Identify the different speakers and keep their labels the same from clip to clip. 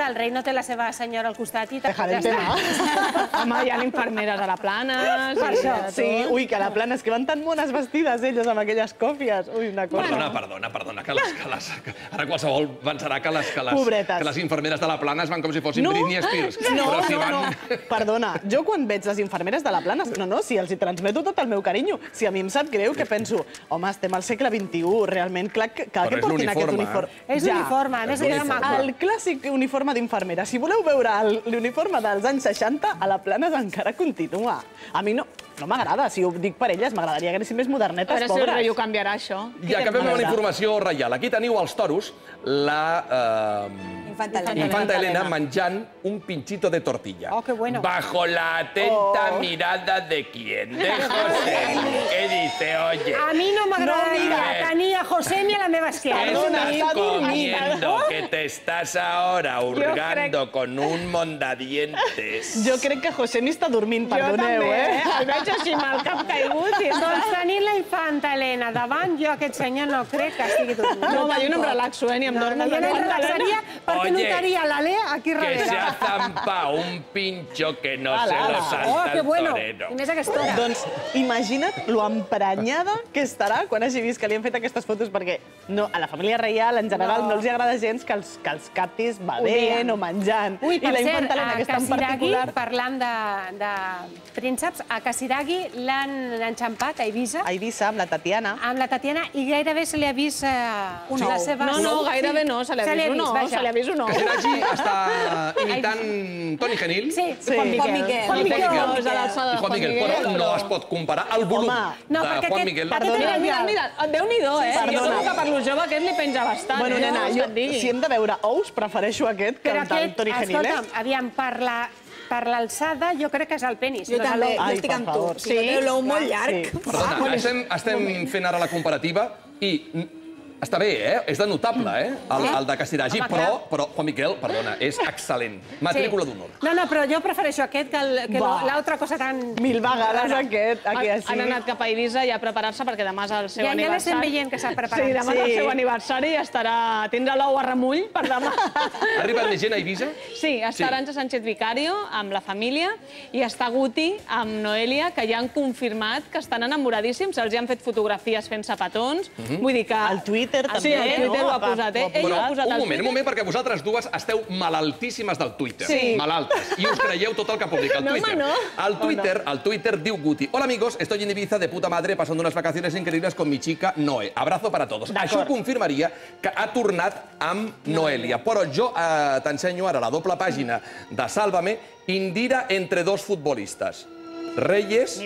Speaker 1: veure, el rei no té la seva senyora al costat i...
Speaker 2: Dejaré el tema.
Speaker 3: Home, hi ha infermeres a la plana...
Speaker 2: Sí, ui, que a la plana és que van tan mones vestides elles amb aquelles còfies. Ui, una cosa...
Speaker 4: Perdona, que ara qualsevol pensarà que les infermeres de la plana es van com si fossin Britney Spears.
Speaker 2: No. Perdona, jo quan veig les infermeres de la plana, si els hi transmeto tot el meu carinyo. Si a mi em sap greu, que penso, home, estem al segle XXI, realment, clar que portin aquest uniforme.
Speaker 1: És uniforme, a més queda maco.
Speaker 2: El clàssic uniforme d'infermera. Si voleu veure l'uniforme dels anys 60, a la plana encara continua. A mi no m'agrada, si ho dic per elles, m'agradaria que anessin més modernetes, pobres.
Speaker 3: A veure si el rei ho canviarà, això.
Speaker 4: I acabem amb una informació reial. Aquí teniu els toros, la infanta Elena menjant un pinchito de tortilla.
Speaker 1: Oh, qué bueno.
Speaker 4: Bajo la atenta mirada de quién? De José. ¿Qué dice, oye?
Speaker 1: A mi no m'agradaria tenir a José ni a la meva esquerra.
Speaker 4: Estás comiendo que te estás ahora hurgando con un mondadientes.
Speaker 2: Jo crec que José ni està dormint, perdoneu, eh?
Speaker 3: El veig així amb el cap caigut.
Speaker 1: Doncs tenint la infanta Elena davant, jo aquest senyor no crec que estigui dormint.
Speaker 3: No, home, jo no em relaxo, ni em dormo.
Speaker 1: Jo no em relaxaria perquè notaria l'Ale aquí darrere.
Speaker 4: Que se ha zampado un pincho que no se lo salta el torero.
Speaker 1: I més a aquesta hora.
Speaker 2: Doncs imagina't lo emprenyada que estarà quan hagi vist que li han fet aquestes fotos, perquè a la família reial en general no els agrada gens que els captis bevent o menjant.
Speaker 1: Ui, per cert,
Speaker 2: a
Speaker 1: Casiraghi, parlant de prínceps, a Casiraghi l'han enxampat a Eivissa.
Speaker 2: A Eivissa, amb la Tatiana.
Speaker 1: Amb la Tatiana, i gairebé se li ha vist la seva...
Speaker 3: No, gairebé no, se li ha vist un ou.
Speaker 4: Casiraghi està imitant Toni Genil.
Speaker 1: Sí,
Speaker 3: Juan Miquel.
Speaker 1: Juan
Speaker 4: Miquel, però no es pot comparar el volum de Juan Miquel.
Speaker 3: Mira, Déu-n'hi-do, eh? Jo trobo que per lo jove aquest li penja bastant.
Speaker 2: Bueno, nena, si hem de veure ous, prefereixo aquest que el del Toni Genil, eh?
Speaker 1: Escolta'm, aviam, per l'alçada jo crec que és el penis.
Speaker 5: Jo també, jo estic amb tu. Si no té l'ou molt llarg.
Speaker 4: Perdona, estem fent ara la comparativa i està bé, eh? És de notable, eh? El de Casiraghi, però Juan Miquel, perdona, és excel·lent. Matrícula d'honor.
Speaker 1: No, però jo prefereixo aquest que l'altra cosa tan...
Speaker 2: 1000 vegades aquest, aquí així.
Speaker 3: Han anat cap a Eivissa ja a preparar-se perquè demà és el seu aniversari.
Speaker 1: Ja l'estem veient que s'ha preparat.
Speaker 3: Sí, demà és el seu aniversari i tindrà l'ou a remull per demà.
Speaker 4: Ha arribat més gent a Eivissa?
Speaker 3: Sí, està Arantxa Sánchez Vicario amb la família i està Guti amb Noelia, que ja han confirmat que estan enamoradíssims. Els han fet fotografies fent sapatons. Vull dir que...
Speaker 2: Al Twitter també.
Speaker 3: Sí, el Twitter ho ha posat, eh?
Speaker 4: Un moment, perquè vosaltres dues esteu malaltíssimes del Twitter. Malaltes. I us creieu tot el que publica el Twitter.
Speaker 3: No, home, no.
Speaker 4: Al Twitter diu Guti: hola amigos, estoy en Ibiza de puta madre pasando unas vacaciones increíbles con mi chica Noé. Abrazo para todos. Això confirmaria que ha tornat amb Noelia. Però jo t'ensenyo ara la doble pàgina de Sálvame, Indira entre dos futbolistes, Reyes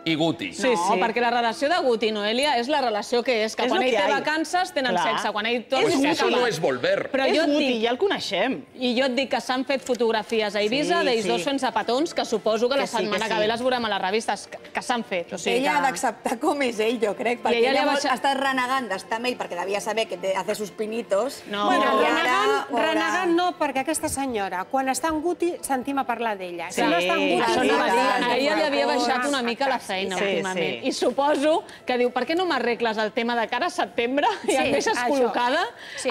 Speaker 4: i Guti.
Speaker 3: No, perquè la relació de Guti i Noelia és la relació que és, que quan ell té vacances tenen sexe, quan ell torna...
Speaker 4: Això no és volver.
Speaker 2: És Guti, ja el coneixem.
Speaker 3: I jo et dic que s'han fet fotografies a Eivissa d'ells dos fent sapatons, que suposo que la setmana que ve les veurem a les revistes, que s'han fet.
Speaker 5: Ella ha d'acceptar com és ell, jo crec, perquè ella ha estat renegant d'estar amb ell perquè devia saber que hace sus pinitos.
Speaker 1: Renegant no, perquè aquesta senyora, quan està amb Guti, sentim a parlar d'ella. Si no està amb Guti...
Speaker 3: A ella li havia baixat una mica la feina últimament. I suposo que diu, per què no m'arregles el tema de cara a setembre i em deixes col·locada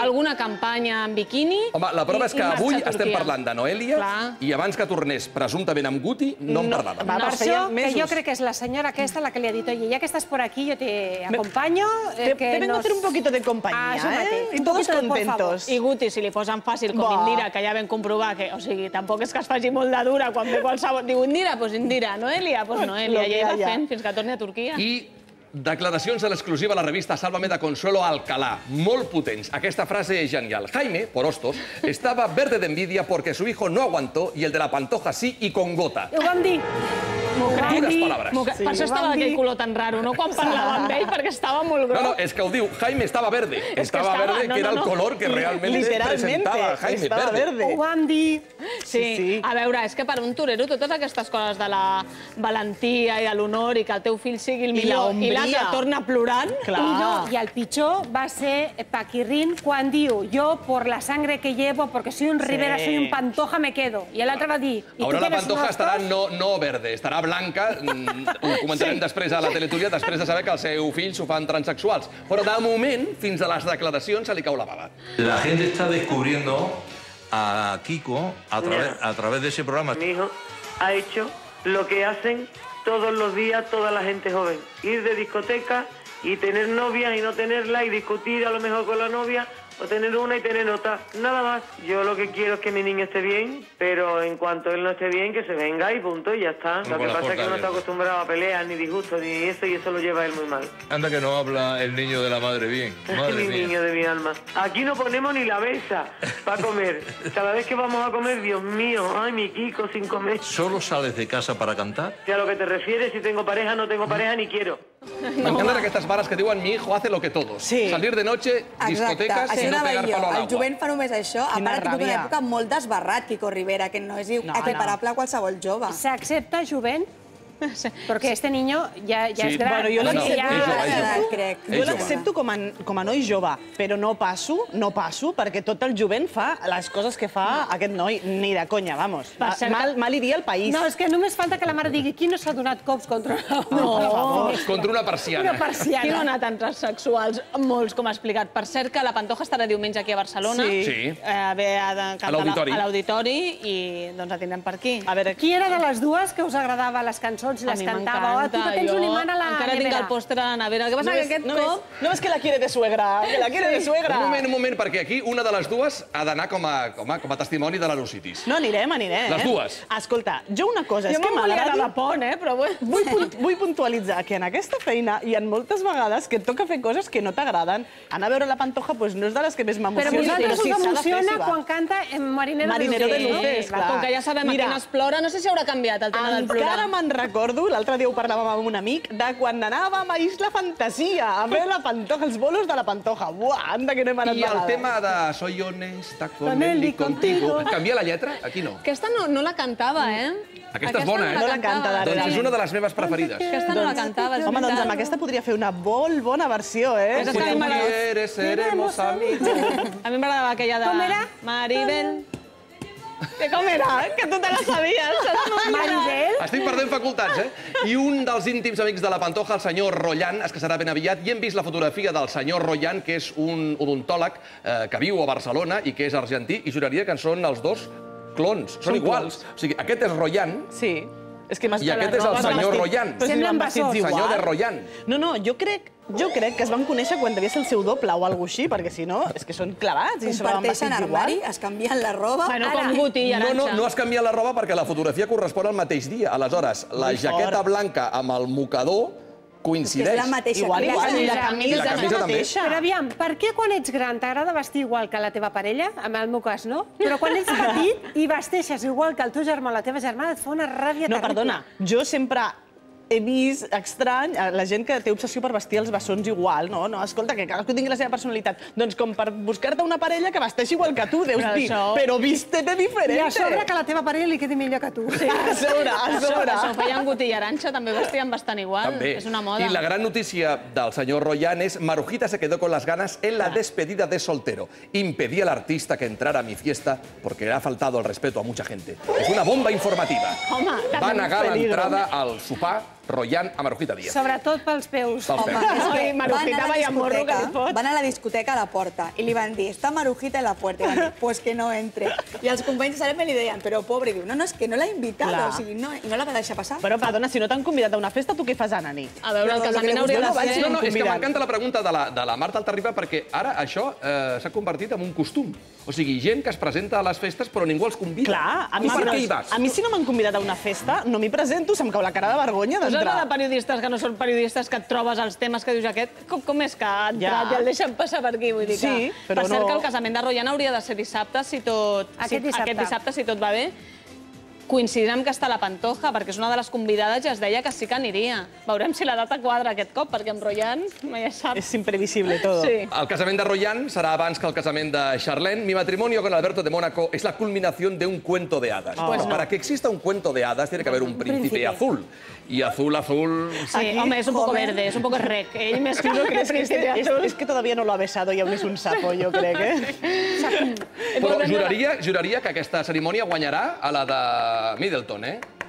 Speaker 3: alguna campanya en biquini?
Speaker 4: Home, la prova és que avui estem parlant de Noelia i abans que tornés presumptament amb Guti no en parlàvem.
Speaker 1: Per això, que jo crec que és la senyora aquesta la que li ha dit, oye, ya que estás por aquí, yo te acompaño.
Speaker 2: Te vengo a hacer un poquito de compañía, ¿eh? Y todos contentos.
Speaker 3: I Guti, si li posen fàcil com Indira, que ja vam comprovar que, o sigui, tampoc és que es faci molt de dura quan ve qualsevol... Diu, Indira, doncs Indira, Noelia, doncs Noelia. I ella va fent fins que torni a Turquia.
Speaker 4: I declaracions a l'exclusiva a la revista Sálvame de Consuelo Alcalá, molt potents. Aquesta frase és genial. Jaime, por hostos, estaba verde de envidia porque su hijo no aguantó y el de la Pantoja sí y con gota.
Speaker 1: Ho vam dir.
Speaker 4: Duras palabras.
Speaker 3: Per això estava d'aquell color tan raro, no? Quan parlava amb ell, perquè estava molt gros.
Speaker 4: No, és que ho diu, Jaime estava verde. Estava verde, que era el color que realment presentava Jaime verde.
Speaker 1: Ho vam dir.
Speaker 3: Sí. A veure, és que per un torero totes aquestes coses de la valentia i de l'honor i que el teu fill sigui el millor i l'altre torna plorant...
Speaker 1: I el pitjor va ser Paquirrín quan diu jo por la sangre que llevo, porque soy un Rivera, soy un Pantoja, me quedo. I l'altre va dir...
Speaker 4: Ahora la Pantoja estarà no verde, estarà blanca, ho comentarem després a la Teletúria, després de saber que els seus fills ho fan transexuals. Però de moment, fins a les declaracions, se li cau la bava.
Speaker 6: La gente está descubriendo a Kiko a través de ese programa.
Speaker 7: Mi hijo ha hecho lo que hacen todos los días toda la gente joven. Ir de discoteca y tener novia y no tenerla y discutir a lo mejor con la novia o tener una y tener otra. Nada más. Yo lo que quiero es que mi niño esté bien, pero en cuanto él no esté bien, que se venga y punto, y ya está. Lo que pasa es que uno está acostumbrado a peleas, ni disgustos, ni eso, y eso lo lleva él muy mal.
Speaker 6: Anda que no habla el niño de la madre bien. Madre
Speaker 7: mi
Speaker 6: mía.
Speaker 7: niño de mi alma. Aquí no ponemos ni la besa para comer. Cada vez que vamos a comer, Dios mío, ay, mi Kiko sin comer.
Speaker 6: ¿Solo sales de casa para cantar?
Speaker 7: Si a lo que te refieres, si tengo pareja, no tengo pareja, ni quiero.
Speaker 4: M'encanten aquestes pares que diuen mi hijo hace lo que todos. Salir de noche, discotecas i no pegar palo a
Speaker 5: El
Speaker 4: l'aigua.
Speaker 5: jovent fa només això. A part, ha tingut una època molt desbarrat, Kiko Rivera, que no és equiparable a qualsevol jove.
Speaker 1: ¿Se jovent? Porque este niño ya es gran.
Speaker 2: Bueno, jo l'accepto com a noi jove, però no passo, perquè tot el jovent fa les coses que fa aquest noi, ni de conya, vamos. Mal iria el país.
Speaker 1: No, és que només falta que la mare digui qui no s'ha donat cops contra
Speaker 4: Contra una persiana.
Speaker 3: Una persiana. Qui no ha anat en transsexuals? Molts, com ha explicat. Per cert, que la Pantoja estarà diumenge aquí a Barcelona.
Speaker 4: Sí.
Speaker 3: Ve a cantar a l'auditori i doncs la tindrem per aquí.
Speaker 1: A veure, qui era de les dues que us agradava les cançons i les cantava? Tu que tens un imant a la nevera.
Speaker 3: Encara tinc el pòster a la nevera. El que passa que aquest cop...
Speaker 2: No és que la quiere de suegra, que la quiere de suegra.
Speaker 4: Un moment, perquè aquí una de les dues ha d'anar com a testimoni de la lucitis.
Speaker 2: No, anirem.
Speaker 4: Les dues.
Speaker 2: Escolta, jo una cosa és que
Speaker 3: m'agrada... Jo
Speaker 2: m'agrada
Speaker 3: la pont, però bueno.
Speaker 2: Vull puntualitzar que en aquesta feina hi ha moltes vegades que et toca fer coses que no t'agraden. Anar a veure la Pantoja no és de les que més m'emociona.
Speaker 1: Però vosaltres us emociona quan canta Marinero de Luces.
Speaker 3: Com que ja sabem a quin es plora, no sé si haurà canviat el tema del plorar.
Speaker 2: Encara me'n recordo, l'altre dia ho parlàvem amb un amic, de quan anàvem a Isla Fantasia a veure la Pantoja, els bolos de la Pantoja. Buah, anda que no hem anat
Speaker 4: I el tema de soy honesta con él y contigo. Canvia la lletra? Aquí no.
Speaker 3: Aquesta no la cantava,
Speaker 4: Aquesta és bona,
Speaker 2: No la canta, darrere.
Speaker 4: Doncs és una de les meves preferides.
Speaker 3: Aquesta no la cantava, és
Speaker 2: Home, doncs amb aquesta podria fer una molt bona versió,
Speaker 4: Si tu quieres, seremos amigos.
Speaker 3: A mi m'agradava aquella de...
Speaker 1: Com era?
Speaker 3: Maribel... Que com era? Que tu te la sabies.
Speaker 1: Maribel?
Speaker 4: Estic perdent facultats, I un dels íntims amics de la Pantoja, el senyor Royan, es casarà ben aviat, i hem vist la fotografia del senyor Royan, que és un odontòleg que viu a Barcelona i que és argentí, i juraria que són els dos clons, són iguals. O sigui, aquest és Royan.
Speaker 2: Sí.
Speaker 4: I aquest és el senyor Royan.
Speaker 2: Semblen vestits igual.
Speaker 4: Senyor de Royan.
Speaker 2: No, jo crec que es van conèixer quan devia ser el seu doble o alguna cosa així, perquè si no, és que són clavats i són
Speaker 5: Comparteixen
Speaker 2: vestits igual.
Speaker 5: armari, es canvien la roba.
Speaker 3: Bueno, com Guti i Arantxa.
Speaker 4: No has canviat la roba perquè la fotografia correspon al mateix dia. Aleshores, la jaqueta blanca amb el mocador coincideix.
Speaker 5: És la mateixa.
Speaker 2: Igual,
Speaker 1: I
Speaker 2: la camisa
Speaker 4: també.
Speaker 1: Però aviam, per què quan ets gran t'agrada vestir igual que la teva parella? En el meu cas, no? Però quan ets petit i vesteixes igual que el teu germà o la teva germana, et fa una ràbia terrible.
Speaker 2: No, perdona, jo sempre he vist estrany la gent que té obsessió per vestir els bessons igual, no? Escolta, que cadascú tingui la seva personalitat. Doncs com per buscar-te una parella que vesteixi igual que tu, deus dir, però vístete diferente.
Speaker 1: I a sobre que a la teva parella li quedi millor que tu.
Speaker 2: A sobre.
Speaker 3: Això ho feien Guti i Arantxa, també vestien bastant igual.
Speaker 4: També.
Speaker 3: És una moda.
Speaker 4: Y la gran noticia del señor Royan es Marujita se quedó con las ganas en la despedida de soltero. Impedí al artista que entrara a mi fiesta porque le ha faltado el respeto a mucha gente. Es una bomba informativa. Va negar l'entrada al sopar Royan a Marujita Díaz.
Speaker 1: Sobretot pels peus.
Speaker 5: Home, és que van a la discoteca a la porta i li van dir, està Marujita en la puerta. I van dir, pues que no entre. I els companys de Salem li deien, però pobre, diu, no, és que no l'ha invitat, o sigui, i no la va deixar passar.
Speaker 2: Però, perdona, si no t'han convidat a una festa, tu què fas, Anna nit?
Speaker 3: A veure, el casament hauria de ser...
Speaker 4: No, és que m'encanta la pregunta de la Marta Altarriba perquè ara això s'ha convertit en un costum. O sigui, gent que es presenta a les festes però ningú els convida.
Speaker 2: Clar,
Speaker 4: Tu per què hi vas?
Speaker 2: a mi si no m'han convidat a una festa, no m'hi presento, se'm cau la cara de vergonya
Speaker 3: Però és
Speaker 2: d'entrar.
Speaker 3: de periodistes que no són periodistes que et trobes els temes que dius aquest, com és que ha entrat i el deixen passar per aquí? Vull dir que...
Speaker 2: Sí, però
Speaker 3: per cert
Speaker 2: no...
Speaker 3: que el casament de Royan hauria de ser dissabte, si tot...
Speaker 1: Aquest
Speaker 3: dissabte, si tot va bé. Coincidirem que està la Pantoja, perquè és una de les convidades i es deia que sí que aniria. Veurem si la data quadra aquest cop, perquè amb Royan mai es sap.
Speaker 2: És imprevisible todo.
Speaker 3: Sí.
Speaker 4: El casament de Royan serà abans que el casament de Charlene. Mi matrimonio con Alberto de Mónaco es la culminación de un cuento de hadas.
Speaker 3: Pues no.
Speaker 4: Para que exista un cuento de hadas tiene que haber un príncipe azul. Y azul...
Speaker 3: Sí, home, és un poco verde, és un poco rec. Ell més que un príncipe azul.
Speaker 2: Es que todavía no lo ha besado y aún es un sapo, yo crec,
Speaker 4: Però juraria que aquesta cerimònia guanyarà a la de Middleton,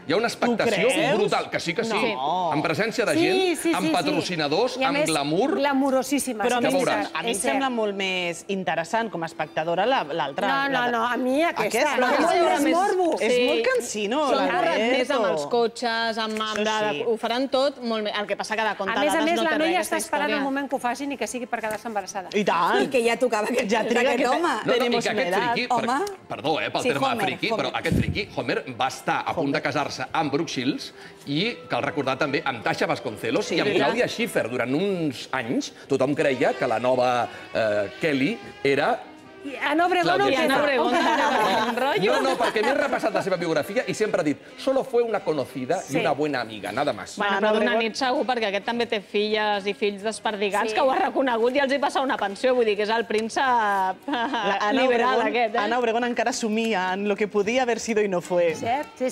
Speaker 4: Hi ha una expectació brutal, que sí, amb presència de gent, amb patrocinadors, amb glamour...
Speaker 1: Glamurosíssimes.
Speaker 2: Però a mi em sembla molt més interessant com a espectadora l'altra.
Speaker 1: No, a mi aquesta.
Speaker 2: És molt cansino.
Speaker 3: Més amb els cotxes, ho faran tot molt més. El que passa que de compte dades no té res.
Speaker 1: A més, la noia està esperant el moment que ho facin i que sigui per quedar-se embarassada.
Speaker 2: I tant.
Speaker 5: I que ja tocava aquest home.
Speaker 4: I que aquest friqui, perdó pel terme friqui, però aquest friqui, Homer, va estar a punt de casar-se amb Brooke Shields i, cal recordar també, amb Tasha Vasconcelos i amb Claudia Schiffer. Durant uns anys tothom creia que la nova Kelly era...
Speaker 1: Ana Obregón
Speaker 4: No, perquè m'he repassat la seva biografia i sempre ha dit solo fue una conocida y una buena amiga, nada más.
Speaker 3: Bueno, però d'una nit segur, perquè aquest també té filles i fills desperdigats que ho ha reconegut i els hi passa una pensió, vull dir que és el príncep liberal aquest.
Speaker 2: Ana Obregón encara somia en lo que podia haver sido i no fue.
Speaker 1: Sí,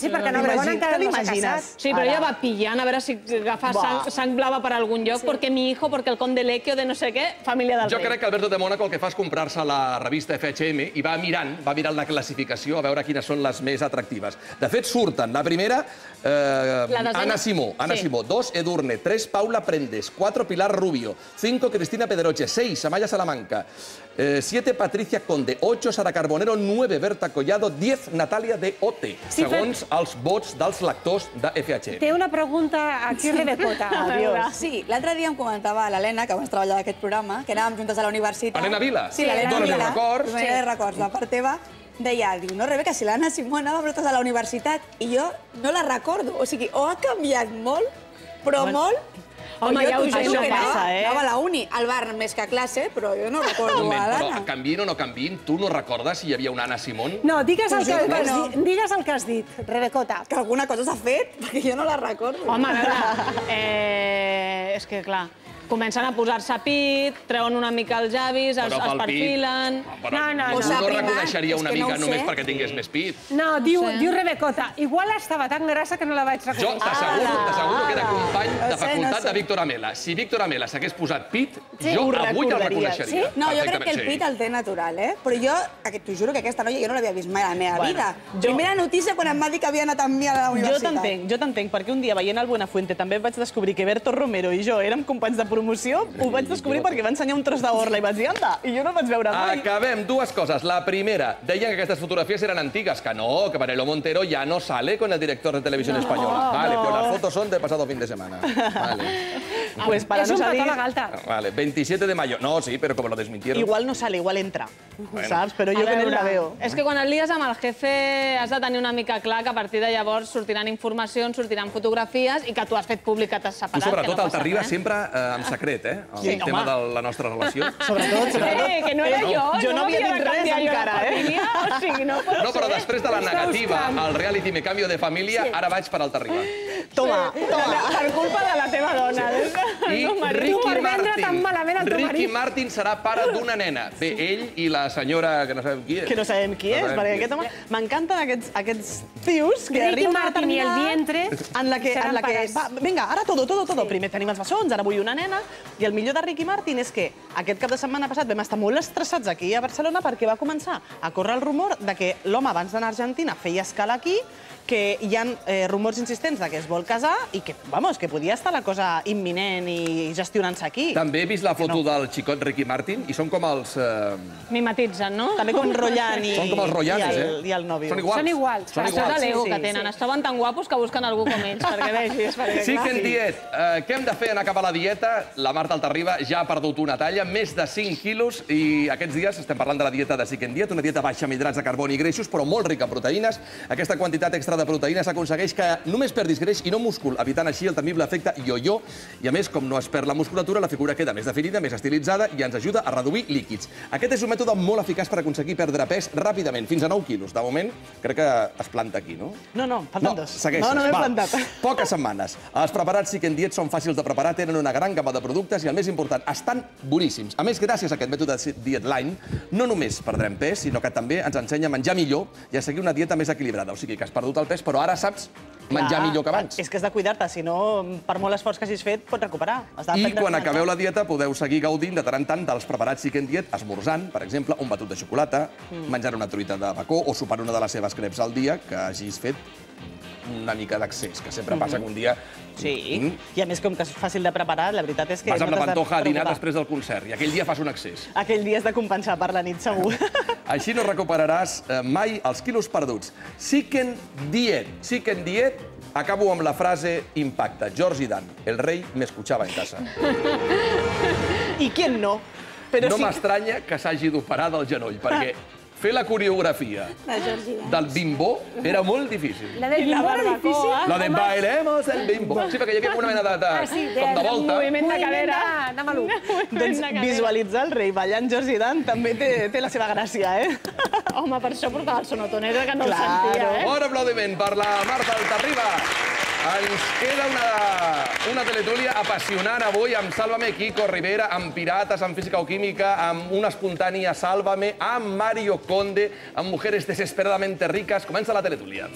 Speaker 1: perquè Ana Obregón encara no s'ha casat.
Speaker 3: Sí, però ella va pillant a veure si agafa sang blava per algun lloc, perquè mi hijo, perquè el conde Lequio de no sé què, família del rei.
Speaker 4: Jo crec que Alberto de Mónaco el que fa és comprar-se la revista FHM i va mirant la classificació a veure quines són les més atractives. De fet, surten. La primera, Anna Simó. 2, Edurne. 3, Paula Prendes. 4, Pilar Rubio. 5, Cristina Pedroche. 6, Amaya Salamanca. 7, Patricia Conde. 8, Sara Carbonero. 9, Berta Collado. 10, Natàlia de Ote, segons els vots dels lectors de FHM.
Speaker 1: Té una pregunta aquí, Rebecota.
Speaker 5: Sí, l'altre dia em comentava l'Helena, que abans treballava aquest programa, que anàvem juntes a la universitat.
Speaker 4: Helena Vila?
Speaker 5: Sí, l'Helena Vila.
Speaker 4: Dóna
Speaker 5: records, la part teva, deia, no, Rebeca, si l'Anna Simó anava amb nosaltres a la universitat i jo no la recordo. O sigui, o ha canviat molt, però molt.
Speaker 3: Home, ja ho juro que
Speaker 5: anava a la uni, al bar més que a classe, però jo no recordo a l'Anna.
Speaker 4: Però canviïn o no canviïn, tu no recordes si hi havia una Anna Simón?
Speaker 1: No, digues el que has dit, Rebecota.
Speaker 5: Que alguna cosa s'ha fet, perquè jo no la recordo.
Speaker 3: Home, a veure, és que clar, comencen a posar-se pit, treuen una mica els llavis, es perfilen...
Speaker 4: No reconeixeria una mica només perquè tingués més pit.
Speaker 1: No, diu Rebecota, igual estava tan grassa que no la vaig reconèixer.
Speaker 4: Jo t'asseguro que era company de facultat de Víctor Amela. Si Víctor Amela s'hagués posat pit, jo avui el reconeixeria.
Speaker 5: No, jo crec que el pit el té natural, Però jo, t'ho juro que aquesta noia jo no l'havia vist mai a la meva vida. Primera notícia quan em va dir que havia anat amb mi a la universitat.
Speaker 2: Jo t'entenc, perquè un dia veient el Buenafuente també vaig descobrir que Berto Romero i jo érem companys de promoció, ho vaig descobrir perquè va ensenyar un tros d'orla i vaig dir, anda, i jo no el vaig veure mai.
Speaker 4: Acabem, dues coses. La primera, deien que aquestes fotografies eren antigues, que no, que Manolo Montero ya no sale con el director de Televisión Española. Vale, pero las fotos son del pasado fin de semana. Vale.
Speaker 2: Pues para no salir...
Speaker 4: Vale, 27 de mayo. No, sí, pero como lo desmintieron.
Speaker 2: Igual no sale, igual entra, saps? Però jo que no la veo.
Speaker 3: És que quan el lies amb el jefe has de tenir una mica clar que a partir de llavors sortiran informacions, sortiran fotografies i que tu has fet públic que t'has separat.
Speaker 4: Tu sobretot el t'arriba sempre en secret, el tema de la nostra relació.
Speaker 2: Sobretot.
Speaker 3: Que no era jo.
Speaker 2: Jo no havia dit res encara,
Speaker 3: O sigui, no pot ser.
Speaker 4: No, però després de la negativa al reality Me Cambio de Família, ara vaig per Altarriba.
Speaker 2: Toma.
Speaker 3: Per culpa de la teva dona.
Speaker 4: I Ricky Martin serà pare d'una nena. Bé, ell i la senyora que no sabem qui és.
Speaker 2: Que no sabem qui és, perquè aquest home... M'encanten aquests tios que arriben a
Speaker 1: Martin i el vientre
Speaker 2: en la que... Vinga, ara todo. Primer tenim els bessons, ara vull una nena. I el millor de Ricky Martin és que aquest cap de setmana passat vam estar molt estressats aquí a Barcelona perquè va començar a córrer el rumor de que l'home abans d'anar a Argentina feia escala aquí, que hi ha rumors insistents de que es vol casar i que, vamos, que podia estar la cosa imminent i gestionant-se aquí.
Speaker 4: També he vist la foto del xicot Ricky Martin i són com els...
Speaker 3: Mimetitzen, no?
Speaker 2: També com Royan
Speaker 4: Són com els Royanes,
Speaker 2: i el nòvio.
Speaker 4: Són iguals.
Speaker 3: Això és l'ego que tenen. Es troben tan guapos que busquen algú com ells, perquè vegis.
Speaker 4: Sick and Diet. Què hem de fer en acabar la dieta? La Marta Altarriba ja ha perdut una talla, més de 5 quilos, i aquests dies estem parlant de la dieta de Sick and Diet, una dieta baixa en hidrats de carboni i greixos, però molt rica en proteïnes. Aquesta quantitat extra de proteïnes aconsegueix que només perdis greix i no múscul, evitant així el temible efecte yo-yo. I a més, com no es perd la musculatura, la figura queda més definida, més estilitzada i ens ajuda a reduir líquids. Aquest és un mètode molt eficaç per aconseguir perdre pes ràpidament, fins a 9 quilos. De moment, crec que es planta aquí, no?
Speaker 2: No, falten dos.
Speaker 4: Segueixes.
Speaker 2: No m'he plantat.
Speaker 4: Poques setmanes. Els preparats Sick and Diet són fàcils de preparar, tenen una gran gamma de productes i, el més important, estan boníssims. A més, gràcies a aquest mètode Diet Line, no només perdrem pes, sinó que també ens ensenya a menjar millor i a seguir una dieta més equilibrada. O sigui que has perdut el pes, però ara saps menjar millor que abans.
Speaker 2: És que has de cuidar-te, si no, per molt esforç que hagis fet, pots recuperar.
Speaker 4: I quan acabeu la dieta podeu seguir gaudint de tant en tant dels preparats Sick and Diet, esmorzant, per exemple, un batut de xocolata, menjant una truita de bacó o sopant una de les seves creps al dia que hagis fet una mica d'accés, que sempre passa que un dia...
Speaker 2: Sí, i a més, com que és fàcil de preparar, la veritat és que...
Speaker 4: Vas amb la Pantoja a dinar després del concert i aquell dia fas un excés.
Speaker 2: Aquell dia has de compensar per la nit, segur.
Speaker 4: Així no recuperaràs mai els quilos perduts. Chicken diet. Acabo amb la frase impacta. George Dan, el rei me escuchaba en casa.
Speaker 2: I qui no?
Speaker 4: No m'estranya que s'hagi d'operar del genoll, perquè fer la coreografia del bimbo era molt difícil.
Speaker 1: La del bimbo era difícil?
Speaker 4: La de bailemos el bimbo. Sí, perquè hi havia una mena com de volta.
Speaker 3: Moviment de cadera.
Speaker 1: De maluc.
Speaker 2: Doncs visualitzar el rei ballant George Dan també té la seva gràcia, eh?
Speaker 3: Home, per això portava el sonotonero, que no el sentia, eh?
Speaker 4: Bon aplaudiment per la Marta Altarriba. Ens queda una teletúlia apassionant avui amb Sálvame, Kiko Rivera, amb Pirates, amb Física o Química, amb una espontània Sálvame, amb Mario Conde, amb Mujeres Desesperadamente Ricas. Comença la teletúlia.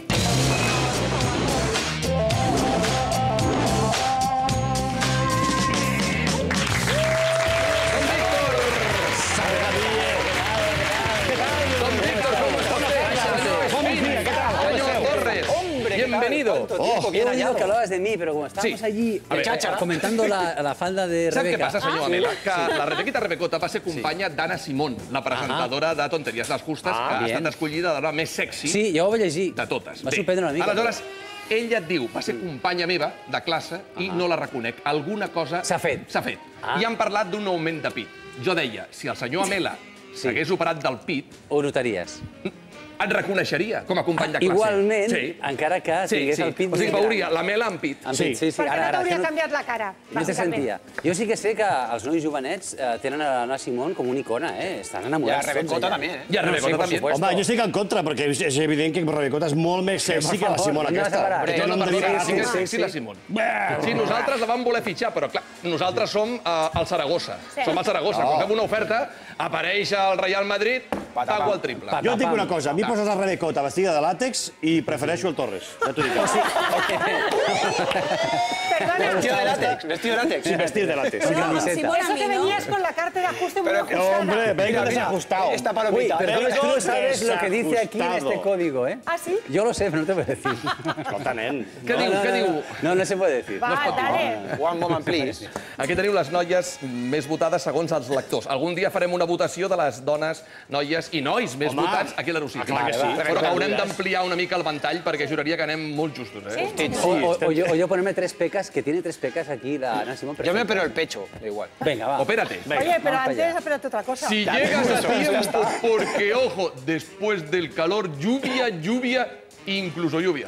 Speaker 4: Bienvenido.
Speaker 8: He oído que hablabas de mí, pero como estábamos allí comentando la falda de Rebeca...
Speaker 4: Sap què passa, senyor Amela? Que la Rebequita Rebecota va ser companya d'Anna Simón, la presentadora de Tonteries les Justes, que ha estat escollida de la més sexy
Speaker 8: Sí, ja ho vaig llegir.
Speaker 4: de totes.
Speaker 8: Va sorprendre una mica.
Speaker 4: Aleshores, ella et diu, va ser companya meva de classe i no la reconec. Alguna cosa...
Speaker 8: S'ha fet.
Speaker 4: S'ha fet. I han parlat d'un augment de pit. Jo deia, si el senyor Amela s'hagués operat del pit...
Speaker 8: Ho notaries.
Speaker 4: Et reconeixeria com a company de classe.
Speaker 8: Igualment, encara que tingués el pit...
Speaker 4: O sigui, veuria la Mela amb pit.
Speaker 8: Sí.
Speaker 1: Per què no t'hauria canviat la cara?
Speaker 8: No se sentia. Jo sí que sé que els nois jovenets tenen a l'Anna Simón com una icona, eh? Estan enamorats.
Speaker 9: I a Rebecota també, eh?
Speaker 4: I a Rebecota també.
Speaker 10: Home, jo estic en contra, perquè és evident que Rebecota és molt més sexy que la Simón aquesta.
Speaker 4: Sí que és sexy la Simón. Sí, nosaltres la vam voler fitxar, però clar, nosaltres som el Saragossa. Som el Saragossa. Quan fem una oferta, apareix el Real Madrid, pago el triple.
Speaker 10: Jo et dic una cosa, a mi poses la Rebecota vestida de làtex i prefereixo el Torres. Ja t'ho dic.
Speaker 9: Vestido de látex, vestido de látex.
Speaker 10: Sí, vestir de látex.
Speaker 1: Eso que venías con la carta de ajuste muy ajustada.
Speaker 10: Hombre, venga desajustado.
Speaker 9: Esta palomita.
Speaker 8: Pero tú no sabes lo que dice aquí en este código, ¿eh?
Speaker 1: ¿Ah, sí?
Speaker 8: Yo lo sé, pero no te voy a decir.
Speaker 10: Escolta, nen.
Speaker 4: Què diu?
Speaker 8: No se puede decir.
Speaker 1: Va, dale.
Speaker 9: One moment, please.
Speaker 4: Aquí teniu les noies més votades segons els lectors. Algun dia farem una votació de les dones, noies i nois més votats aquí a l'Erositi.
Speaker 10: Clar que sí.
Speaker 4: Però haurem d'ampliar una mica el ventall perquè juraria que anem molt justos, eh?
Speaker 8: O yo ponerme 3 pecas, que tiene 3 pecas aquí la Ana Simón.
Speaker 9: Yo me opero el pecho, da igual.
Speaker 8: Venga, va.
Speaker 4: Opérate.
Speaker 1: Oye, pero antes espérate otra cosa.
Speaker 4: Si llegas a tiempo, porque, ojo, después del calor, lluvia, incluso lluvia.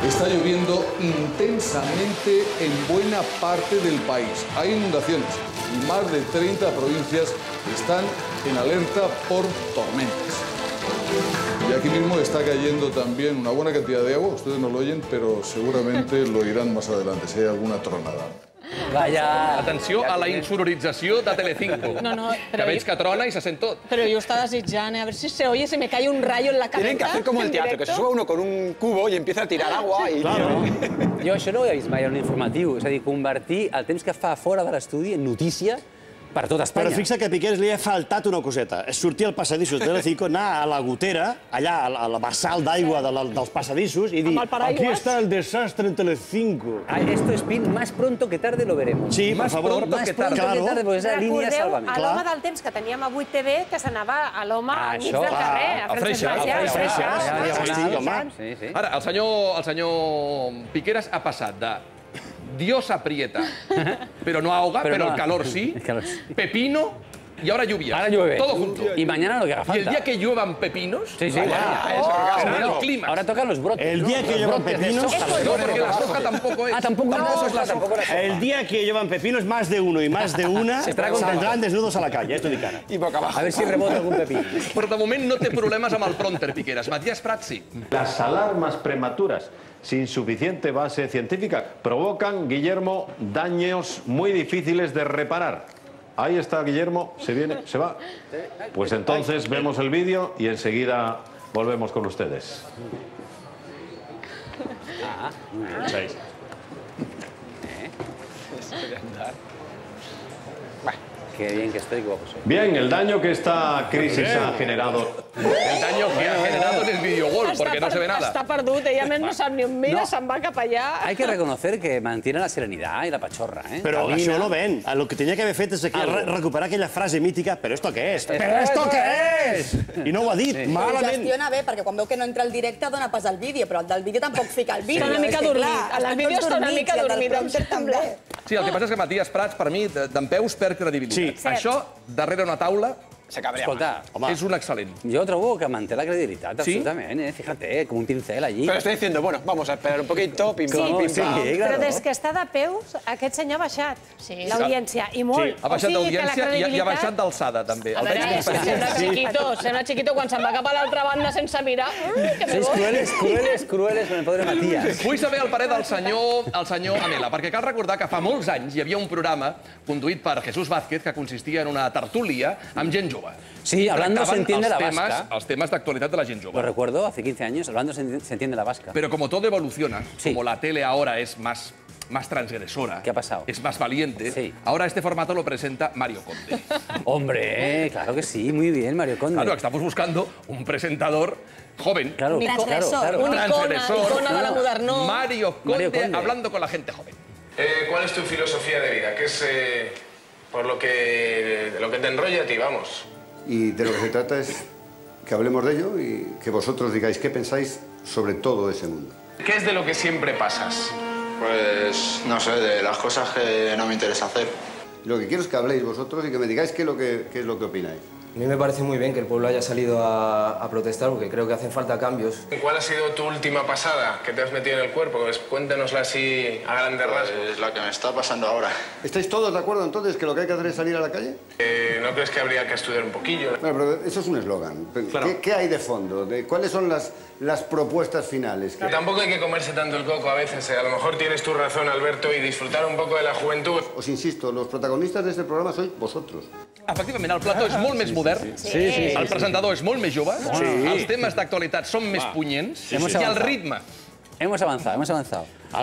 Speaker 11: Está lloviendo intensamente en buena parte del país. Hay inundaciones y más de 30 provincias están en alerta por tormentas. Y aquí mismo está cayendo también una buena cantidad de agua. Ustedes no lo oyen, pero seguramente lo oirán más adelante, si hay alguna tronada.
Speaker 8: Vaya.
Speaker 4: Atenció a la insonorització de Telecinco.
Speaker 3: No,
Speaker 4: que veig que trona i se sent tot.
Speaker 3: Pero yo estaba desitjant, a ver si se oye, se me cae un rayo en la cabeza.
Speaker 9: Tienen que hacer como el teatro, que se suba uno con un cubo y empieza a tirar agua i...
Speaker 10: Claro.
Speaker 8: Jo això no ho he vist mai en un informatiu. És a dir, convertir el temps que fa fora de l'estudi en notícia per tot Espanya.
Speaker 10: Però fixa que a Piqueras li ha faltat una coseta. És sortir al passadissos de Telecinco, anar a la gotera, allà, a la bassal d'aigua dels passadissos, i dir, aquí està el desastre en Telecinco.
Speaker 8: Esto es PIN, más pronto que tarde lo veremos.
Speaker 10: Sí, per favor.
Speaker 8: Más pronto que tarde, porque és la línia
Speaker 1: Recordeu
Speaker 8: Sálvame.
Speaker 1: a l'home del temps que teníem a 8TV que s'anava a l'home al mig del carrer, a
Speaker 4: Freixas. Ara, el senyor Piqueras ha passat de Dios aprieta, pero no ahoga, pero el calor sí. Pepino y ahora lluvia.
Speaker 8: Ahora llueve.
Speaker 4: Todo junto.
Speaker 8: Y mañana lo que haga falta.
Speaker 4: Y el día que lluevan pepinos,
Speaker 8: Sí.
Speaker 4: el clima.
Speaker 8: Ahora tocan los brotes.
Speaker 10: El día que lluevan pepinos...
Speaker 4: No, porque la soja tampoco es.
Speaker 8: Tampoco es la soja.
Speaker 10: El día que llevan pepinos, más de uno y más de una saldrán desnudos a la calle, esto dic ara.
Speaker 9: Y boca abajo.
Speaker 8: A ver si rebota algún pepino.
Speaker 4: Però de moment no té problemes amb el pronter, Piqueras. Matías Prats sí.
Speaker 12: Las alarmas prematuras sin suficiente base científica provocan, Guillermo, daños muy difíciles de reparar. Ahí está Guillermo, se viene, se va. Pues entonces vemos el vídeo y enseguida volvemos con ustedes.
Speaker 8: Qué bien que estoy, qué guapo soy.
Speaker 12: Bien, el daño que esta crisis ha generado.
Speaker 4: El daño que ha generado en el videogol, porque no se ve nada.
Speaker 3: Està perdut, ella més no sap ni on mira, se'n va cap allà.
Speaker 8: Hay que reconocer que mantiene la serenidad y la pachorra, ¿eh?
Speaker 10: Però això no ven. Lo que tenia que haver fet és recuperar aquella frase mítica «Però esto què és? Però esto què és?» I no ho ha dit, malament.
Speaker 5: Gestiona bé, perquè quan veu que no entra el directe dona pas al vídeo, però el del vídeo tampoc fica el vídeo.
Speaker 3: Està una mica dormit. El vídeo està una mica dormit, em sembla.
Speaker 4: Sí, el que passa és que Matías Prats, per mi, d'en peus perd credibilitat.
Speaker 10: Sí.
Speaker 4: Això, darrere una taula,
Speaker 9: Se cabrea.
Speaker 8: Escolta,
Speaker 4: és un excel·lent.
Speaker 8: yo trobo que manté la credibilitat, absolutament, Fíjate, como un pincel allí.
Speaker 9: Pero estoy diciendo, bueno, vamos a esperar un poquito, pim,
Speaker 1: Sí,
Speaker 9: pam, pim,
Speaker 8: sí,
Speaker 9: pam.
Speaker 8: claro.
Speaker 1: Però des que està de peus, aquest senyor ha baixat l'audiència, i molt.
Speaker 4: Ha baixat d'audiència i ha baixat d'alçada, també.
Speaker 3: A veure, sembla chiquito quan se'n va cap a l'altra banda sense mirar. Que me
Speaker 8: Sois crueles con el pobre Matías.
Speaker 4: Vull saber el parer del senyor Amela, perquè cal recordar que fa molts anys hi havia un programa conduït per Jesús Vázquez que consistia en una tertúlia amb gent jove.
Speaker 8: Sí, hablando se entiende la
Speaker 4: Tractaven
Speaker 8: vasca.
Speaker 4: els temes d'actualitat de la gent
Speaker 8: Lo
Speaker 4: jove.
Speaker 8: recuerdo, hace 15 años, hablando se entiende la vasca.
Speaker 4: Pero como todo evoluciona,
Speaker 8: Sí.
Speaker 4: como la tele ahora es más transgresora,
Speaker 8: ¿Qué ha pasado?
Speaker 4: es más valiente,
Speaker 8: Sí.
Speaker 4: ahora este formato lo presenta Mario Conde.
Speaker 8: Hombre, claro que sí, muy bien, Mario Conde.
Speaker 4: Claro, estamos buscando un presentador joven.
Speaker 8: Claro,
Speaker 5: Transgresor.
Speaker 3: Un
Speaker 4: Transgresor.
Speaker 3: icona de la modernó.
Speaker 4: Mario Conde,
Speaker 8: Conde.
Speaker 4: hablando con la gente joven.
Speaker 13: ¿Cuál es tu filosofía de vida? ¿Qué es por lo que te enrolla a ti, vamos?
Speaker 14: Y de lo que se trata es que hablemos de ello y que vosotros digáis qué pensáis sobre todo ese mundo.
Speaker 13: ¿Qué es de lo que siempre pasas?
Speaker 15: Pues, no sé, de las cosas que no me interesa hacer.
Speaker 14: Lo que quiero es que habléis vosotros y que me digáis qué es lo que opináis.
Speaker 16: A mí me parece muy bien que el pueblo haya salido a protestar porque creo que hacen falta cambios.
Speaker 13: ¿Cuál ha sido tu última pasada que te has metido en el cuerpo? Pues cuéntanosla así a grandes rasgos.
Speaker 15: Es la que me está pasando ahora.
Speaker 14: ¿Estáis todos de acuerdo entonces que lo que hay que hacer es salir a la calle?
Speaker 13: ¿No crees que habría que estudiar un poquillo?
Speaker 14: Bueno, pero eso es un eslogan.
Speaker 13: Claro.
Speaker 14: ¿Qué hay de fondo? ¿Cuáles son las propuestas finales?
Speaker 13: Tampoco hay que comerse tanto el coco a veces. A lo mejor tienes tu razón, Alberto, y disfrutar un poco de la juventud.
Speaker 14: Os insisto, los protagonistas de este programa sois vosotros.
Speaker 4: Efectivament, el plató és molt més modern, el presentador és molt més jove, els temes d'actualitat són més punyents i el ritme.
Speaker 8: Hemos avanzado.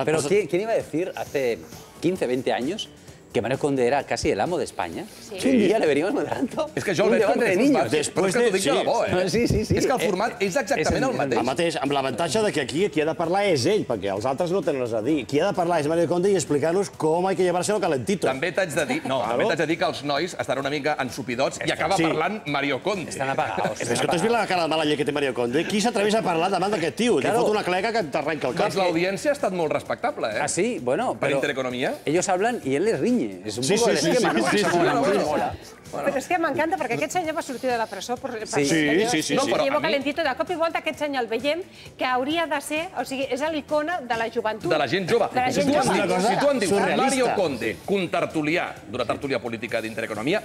Speaker 8: Pero ¿quién iba a decir hace 15, 20 años que Mario Conde era casi el amo de España? Sí. Un día le veríamos moderando.
Speaker 4: És que jo
Speaker 8: un
Speaker 4: el veig com
Speaker 8: debate de
Speaker 4: que
Speaker 8: niños.
Speaker 4: Després de... És que t'ho dic de debò,
Speaker 8: Sí.
Speaker 4: És que el format és exactament el mateix.
Speaker 10: Amb l'avantatge de que aquí qui ha de parlar és ell, perquè els altres no tenen res a dir. Qui ha de parlar és Mario Conde i explicar-nos com hay que llevarse lo calentito.
Speaker 4: També t'haig de dir que els nois estan una mica ensupidots i acaba parlant Mario Conde.
Speaker 8: Estan apagados.
Speaker 10: És que t'has vist la cara de mala llet que té Mario Conde? Qui s'atreveix a parlar davant d'aquest tio? Li fot una cleca que t'arrenca el cap.
Speaker 4: Doncs l'audiència ha estat molt respectable,
Speaker 8: Ah, sí? Bueno,
Speaker 4: per Intereconomía.
Speaker 8: Ellos hablan y él les riñe. Es un poco el esquema, ¿no?
Speaker 1: Però és que m'encanta, perquè aquest senyor va sortir de la presó per
Speaker 10: Sí.
Speaker 1: llevo calentito. De cop i volta aquest senyor el veiem que hauria de ser, o sigui, és l'icona de la joventut.
Speaker 4: De la gent jove. Si tu em dius
Speaker 10: surrealista.
Speaker 4: Mario Conde, contertulià d'una tertúlia política d'Intereconomia,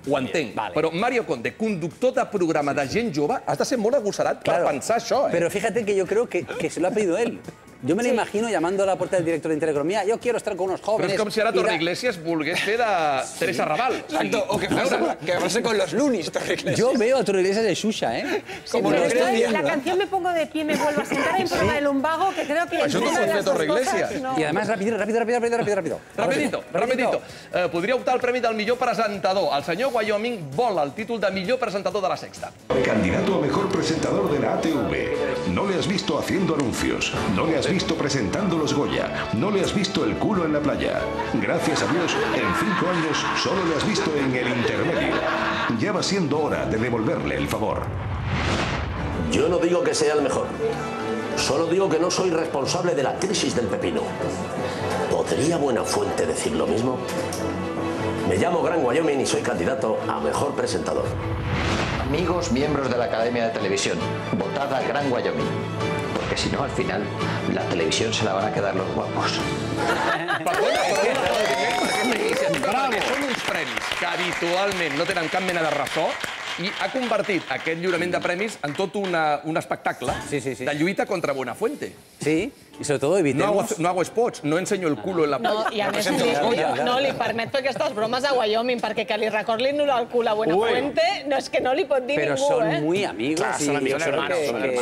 Speaker 4: ho entenc. Però Mario Conde, conductor de programa de gent jove, has de ser molt agossarat per pensar això,
Speaker 8: Pero fíjate que yo creo que se lo ha pedido él. Yo me lo imagino llamando a la puerta del director de Intereconomía. Yo quiero estar con unos jóvenes.
Speaker 4: Però és com si ara Torre Iglesias volgués fer de Teresa Raval.
Speaker 9: O que fuese con los Lunis, Torre Iglesias.
Speaker 8: Yo veo a Torre Iglesias de Xuxa, ¿eh?
Speaker 1: Como lo estoy viendo. La canción Me pongo de pie, me vuelvo a sentar, hay un programa de lumbago que creo que...
Speaker 4: Això t'ho pot fer Torre Iglesias.
Speaker 8: Y además rápido.
Speaker 4: Rapidito. Podria optar al premi del millor presentador. El senyor Wyoming vol el títol de millor presentador de la Sexta.
Speaker 17: Candidato a mejor presentador de la ATV. No le has visto haciendo anuncios. No le has visto presentando los Goya. No le has visto el culo en la playa. Gracias a Dios, en 5 años solo le has visto en el intermedio. Ya va siendo hora de devolverle el favor.
Speaker 18: Yo no digo que sea el mejor. Solo digo que no soy responsable de la crisis del pepino. ¿Podría Buenafuente decir lo mismo? Me llamo Gran Wyoming y soy candidato a mejor presentador.
Speaker 19: Amigos miembros de la Academia de Televisión, votad a Gran Wyoming. Porque si no, al final, la televisión se la van a quedar los guapos.
Speaker 4: Perquè són uns premis que habitualment no tenen cap mena de ressò i ha convertit aquest lliurament de premis en tot un espectacle de lluita contra Buenafuente.
Speaker 8: Sí. Y sobre todo evitemos...
Speaker 4: No hago spots, no enseño el culo en la playa.
Speaker 3: No, i a més li permet fer aquestes bromes a Wyoming, perquè que li recordin el cul a Buenafuente, no és que no li pot dir ningú,
Speaker 8: Però són muy amigos.
Speaker 10: Clar, són amigos, són hermanos.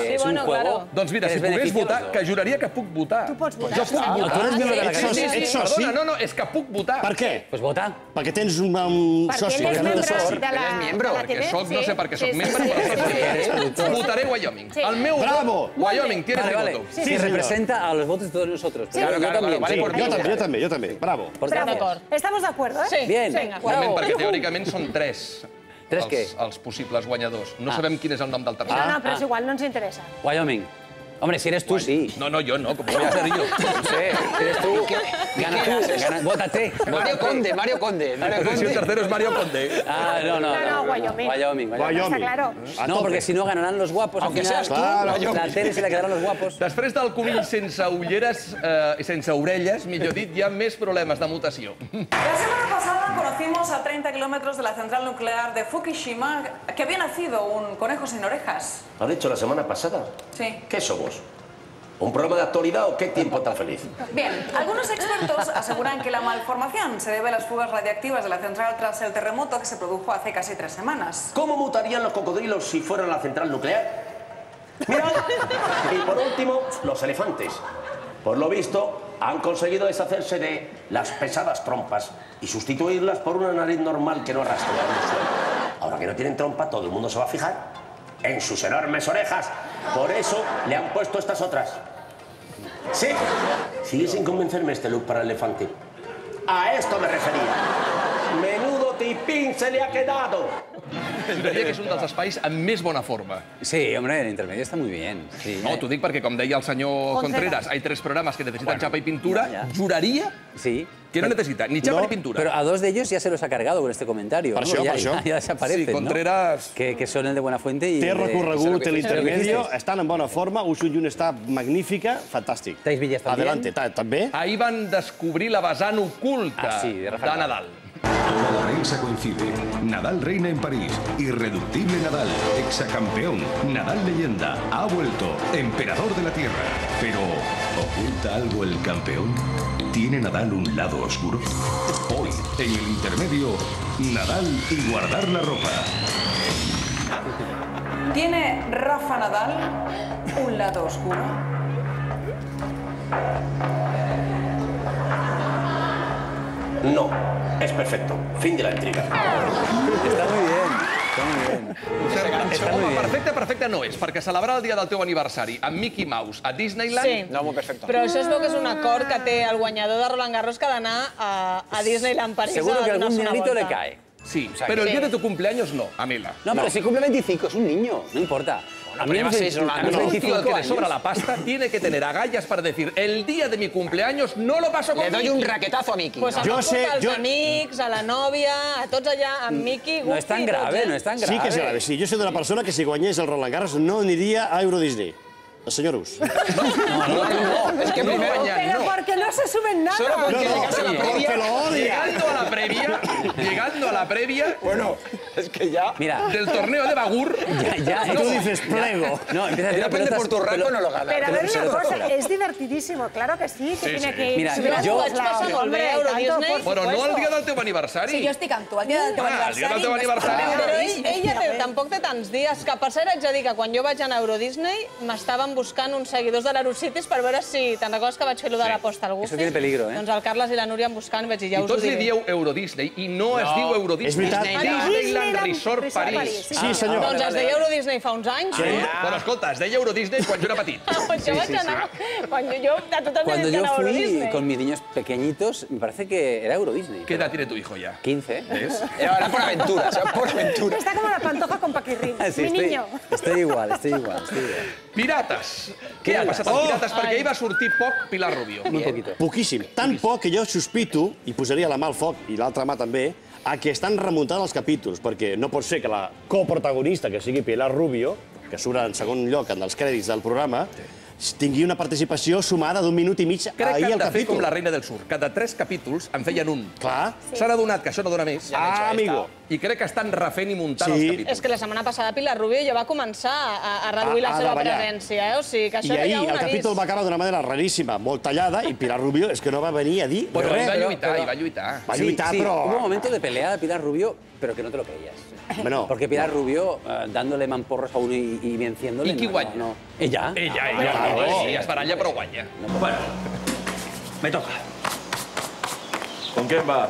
Speaker 8: És un juego...
Speaker 4: Doncs mira, si pogués votar, que juraria que puc votar.
Speaker 1: Tu pots votar.
Speaker 4: Jo puc votar.
Speaker 8: Tu eres membre de la
Speaker 10: Ets soci?
Speaker 4: Perdona, no, és que puc votar.
Speaker 10: Per què?
Speaker 8: Pues vota.
Speaker 10: Perquè tens un soci.
Speaker 1: Perquè ell és membre de la
Speaker 4: Perquè
Speaker 1: TV.
Speaker 4: no sé per què soc membre, però votaré Wyoming. El meu vot, Wyoming, tienes mi voto.
Speaker 8: Que representa a los votos de todos nosotros.
Speaker 10: Yo también. Bravo.
Speaker 1: Estamos de acuerdo, ¿eh?
Speaker 3: Sí,
Speaker 8: Bien.
Speaker 3: vinga.
Speaker 4: Perquè teòricament són tres.
Speaker 8: Tres què?
Speaker 4: Els possibles guanyadors. No sabem quin és el nom del tercer.
Speaker 1: No, però és igual, no ens interessa.
Speaker 8: Wyoming. Hombre, si eres tú, sí.
Speaker 4: No, yo no, como voy a ser yo.
Speaker 8: No sé, eres tú. Gana tú, vótate.
Speaker 9: Mario Conde.
Speaker 4: Si el tercero es Mario Conde.
Speaker 8: Ah, no,
Speaker 1: Wyoming. Está claro.
Speaker 8: No, porque si no ganarán los guapos.
Speaker 9: Aunque
Speaker 8: seas
Speaker 9: tú,
Speaker 8: la tele se la quedarán los guapos.
Speaker 4: Després del conill sense ulleres i sense orelles, millor dit, hi ha més problemes de mutació.
Speaker 20: La semana pasada conocimos a 30 kilómetros de la central nuclear de Fukushima que había nacido un conejo sin orejas.
Speaker 18: ¿Has dicho la semana pasada?
Speaker 20: Sí.
Speaker 18: ¿Qué somos? ¿Un programa de actualidad o qué tiempo tan feliz?
Speaker 20: Bien, algunos expertos aseguran que la malformación se debe a las fugas radiactivas de la central tras el terremoto que se produjo hace casi 3 semanas.
Speaker 18: ¿Cómo mutarían los cocodrilos si fueran la central nuclear? Mirad. Y por último, los elefantes. Por lo visto, han conseguido deshacerse de las pesadas trompas y sustituirlas por una nariz normal que no arrastra en el suelo. Ahora que no tienen trompa, todo el mundo se va a fijar en sus enormes orejas. Por eso le han puesto estas otras. Sí, sigue sin convencerme este look para el elefante. A esto me refería. Menudo tipín se le ha quedado.
Speaker 4: Diria que és un dels espais amb més bona forma.
Speaker 8: Sí, hombre, el intermedio está muy bien. Sí,
Speaker 4: no, t'ho dic perquè, com deia el senyor Contreras, hay 3 programas que necesitan chapa y pintura. Juraria que no necesita ni chapa ni pintura.
Speaker 8: Pero a 2 de ellos ya se los ha cargado con este comentario.
Speaker 10: Per això.
Speaker 8: Ya desaparecen,
Speaker 4: sí, Contreras...
Speaker 8: Que son el de Buenafuente y...
Speaker 10: Té recorregut l'intermedio, estan en bona forma, Usu Yun està magnífica, fantàstic.
Speaker 8: Tais Villas també.
Speaker 10: Adelante, també.
Speaker 4: Ahí van descobrir la vessant oculta de Nadal.
Speaker 17: Toda la prensa coincide. Nadal reina en París. Irreductible Nadal. Exacampeón. Nadal leyenda. Ha vuelto. Emperador de la Tierra. Pero, ¿oculta algo el campeón? ¿Tiene Nadal un lado oscuro? Hoy, en el intermedio, Nadal y guardar la ropa.
Speaker 20: ¿Tiene Rafa Nadal un lado oscuro?
Speaker 18: No, es perfecto. Fin de la intriga.
Speaker 8: Está muy bien.
Speaker 4: Perfecte no és, perquè celebrar el dia del teu aniversari amb Mickey Mouse a Disneyland...
Speaker 3: Sí, però això es veu que és un acord que té el guanyador de Roland Garros que ha d'anar a Disneyland París.
Speaker 8: Seguro que algún dinerito le cae.
Speaker 4: Sí, pero el día de tu cumpleaños no, Amela.
Speaker 8: No, pero si cumple 25, es un niño, no importa.
Speaker 4: A mí el título que le sobra la pasta tiene que tener agallas para decir el día de mi cumpleaños no lo paso con Mickey.
Speaker 9: Le doy un raquetazo a Mickey.
Speaker 3: Pues als amics, a la nòvia, a tots allà, amb Mickey, Goofy...
Speaker 8: No és tan grave, no és tan grave.
Speaker 10: Sí que és grave, sí. Jo soy de la persona que si guanyés el Roland Garros no aniria a Euro Disney. El señor Us.
Speaker 9: No, es que primero...
Speaker 1: Pero porque no se suben nada.
Speaker 9: Solo porque llegas a la previa...
Speaker 10: Porque lo odia.
Speaker 4: Llegando a la previa...
Speaker 9: Bueno, es que ya...
Speaker 8: Mira...
Speaker 4: Del torneo de Bagur...
Speaker 10: Tú dices plego.
Speaker 8: No, empieza a
Speaker 9: tirar pelotas... por tu rango no lo gana.
Speaker 1: Pero a ver una cosa, es divertidísimo, claro que sí, que tiene que ir...
Speaker 8: Mira,
Speaker 3: jo vaig passar molt bé a Euro Disney.
Speaker 4: Però no el dia del teu aniversari.
Speaker 5: Sí, jo estic amb tu, el dia del teu aniversari.
Speaker 4: El dia del teu aniversari.
Speaker 3: Però ella tampoc té tants dies, que per cert haig de dir que quan jo vaig anar a Euro Disney m'estaven buscant uns seguidors de l'Aerocities per veure si... Te'n recordes que vaig fer allò de l'aposta al Goofy?
Speaker 8: Eso tiene peligro,
Speaker 3: Doncs el Carles i la Núria em buscant i vaig dir, ja us ho diré.
Speaker 4: I tots li dieu Euro Disney i no es diu Euro Disney.
Speaker 10: És veritat.
Speaker 4: Disneyland Resort París.
Speaker 10: Sí, senyor.
Speaker 3: Doncs es deia Euro Disney fa uns anys.
Speaker 4: Bueno, escolta, es deia Euro Disney quan jo era petit.
Speaker 3: Jo vaig anar... Cuando yo
Speaker 8: fui con mis niños pequeñitos, me parece que era Euro Disney.
Speaker 4: ¿Qué edad tiene tu hijo ya?
Speaker 8: 15.
Speaker 4: ¿Ves?
Speaker 9: Era por aventura, por aventura.
Speaker 1: Está como la pantoja con Paquirrín, mi niño.
Speaker 8: Estoy igual.
Speaker 4: Pirates. Què ha passat amb Pirates? Perquè ahir va sortir poc Pilar Rubio.
Speaker 8: Muy poquito.
Speaker 10: Poquíssim. Tan poc que jo sospito, i posaria la mà al foc i l'altra mà també, a que estan remuntant els capítols, perquè no pot ser que la coprotagonista, que sigui Pilar Rubio, que surt en segon lloc en els crèdits del programa, tingui una participació sumada d'1 minut i mig ahir al capítol.
Speaker 4: Crec que han de fer com la Reina del Sur. Cada 3 capítols en feien un.
Speaker 10: Clar.
Speaker 4: S'han adonat que això no dona més.
Speaker 10: Ah, amigo.
Speaker 4: i crec que estan refent i muntant els capítols.
Speaker 3: És que la setmana passada Pilar Rubio ja va començar a reduir la seva presència, o sigui que això
Speaker 10: I
Speaker 3: era ja
Speaker 10: ahir
Speaker 3: un
Speaker 10: el capítol va acabar d'una manera raríssima, molt tallada, i Pilar Rubio és que no va venir a dir res.
Speaker 4: Però va lluitar.
Speaker 10: Va lluitar, però...
Speaker 8: Hubo un momento de pelea de Pilar Rubio, pero que no te lo creías.
Speaker 10: Bueno.
Speaker 8: Porque Pilar Rubio, dándole mamporros a uno y venciéndole...
Speaker 4: ¿Y quién guanya?
Speaker 8: Ella.
Speaker 4: Sí, es baralla, però guanya.
Speaker 21: Bueno, me toca. ¿Con quién va?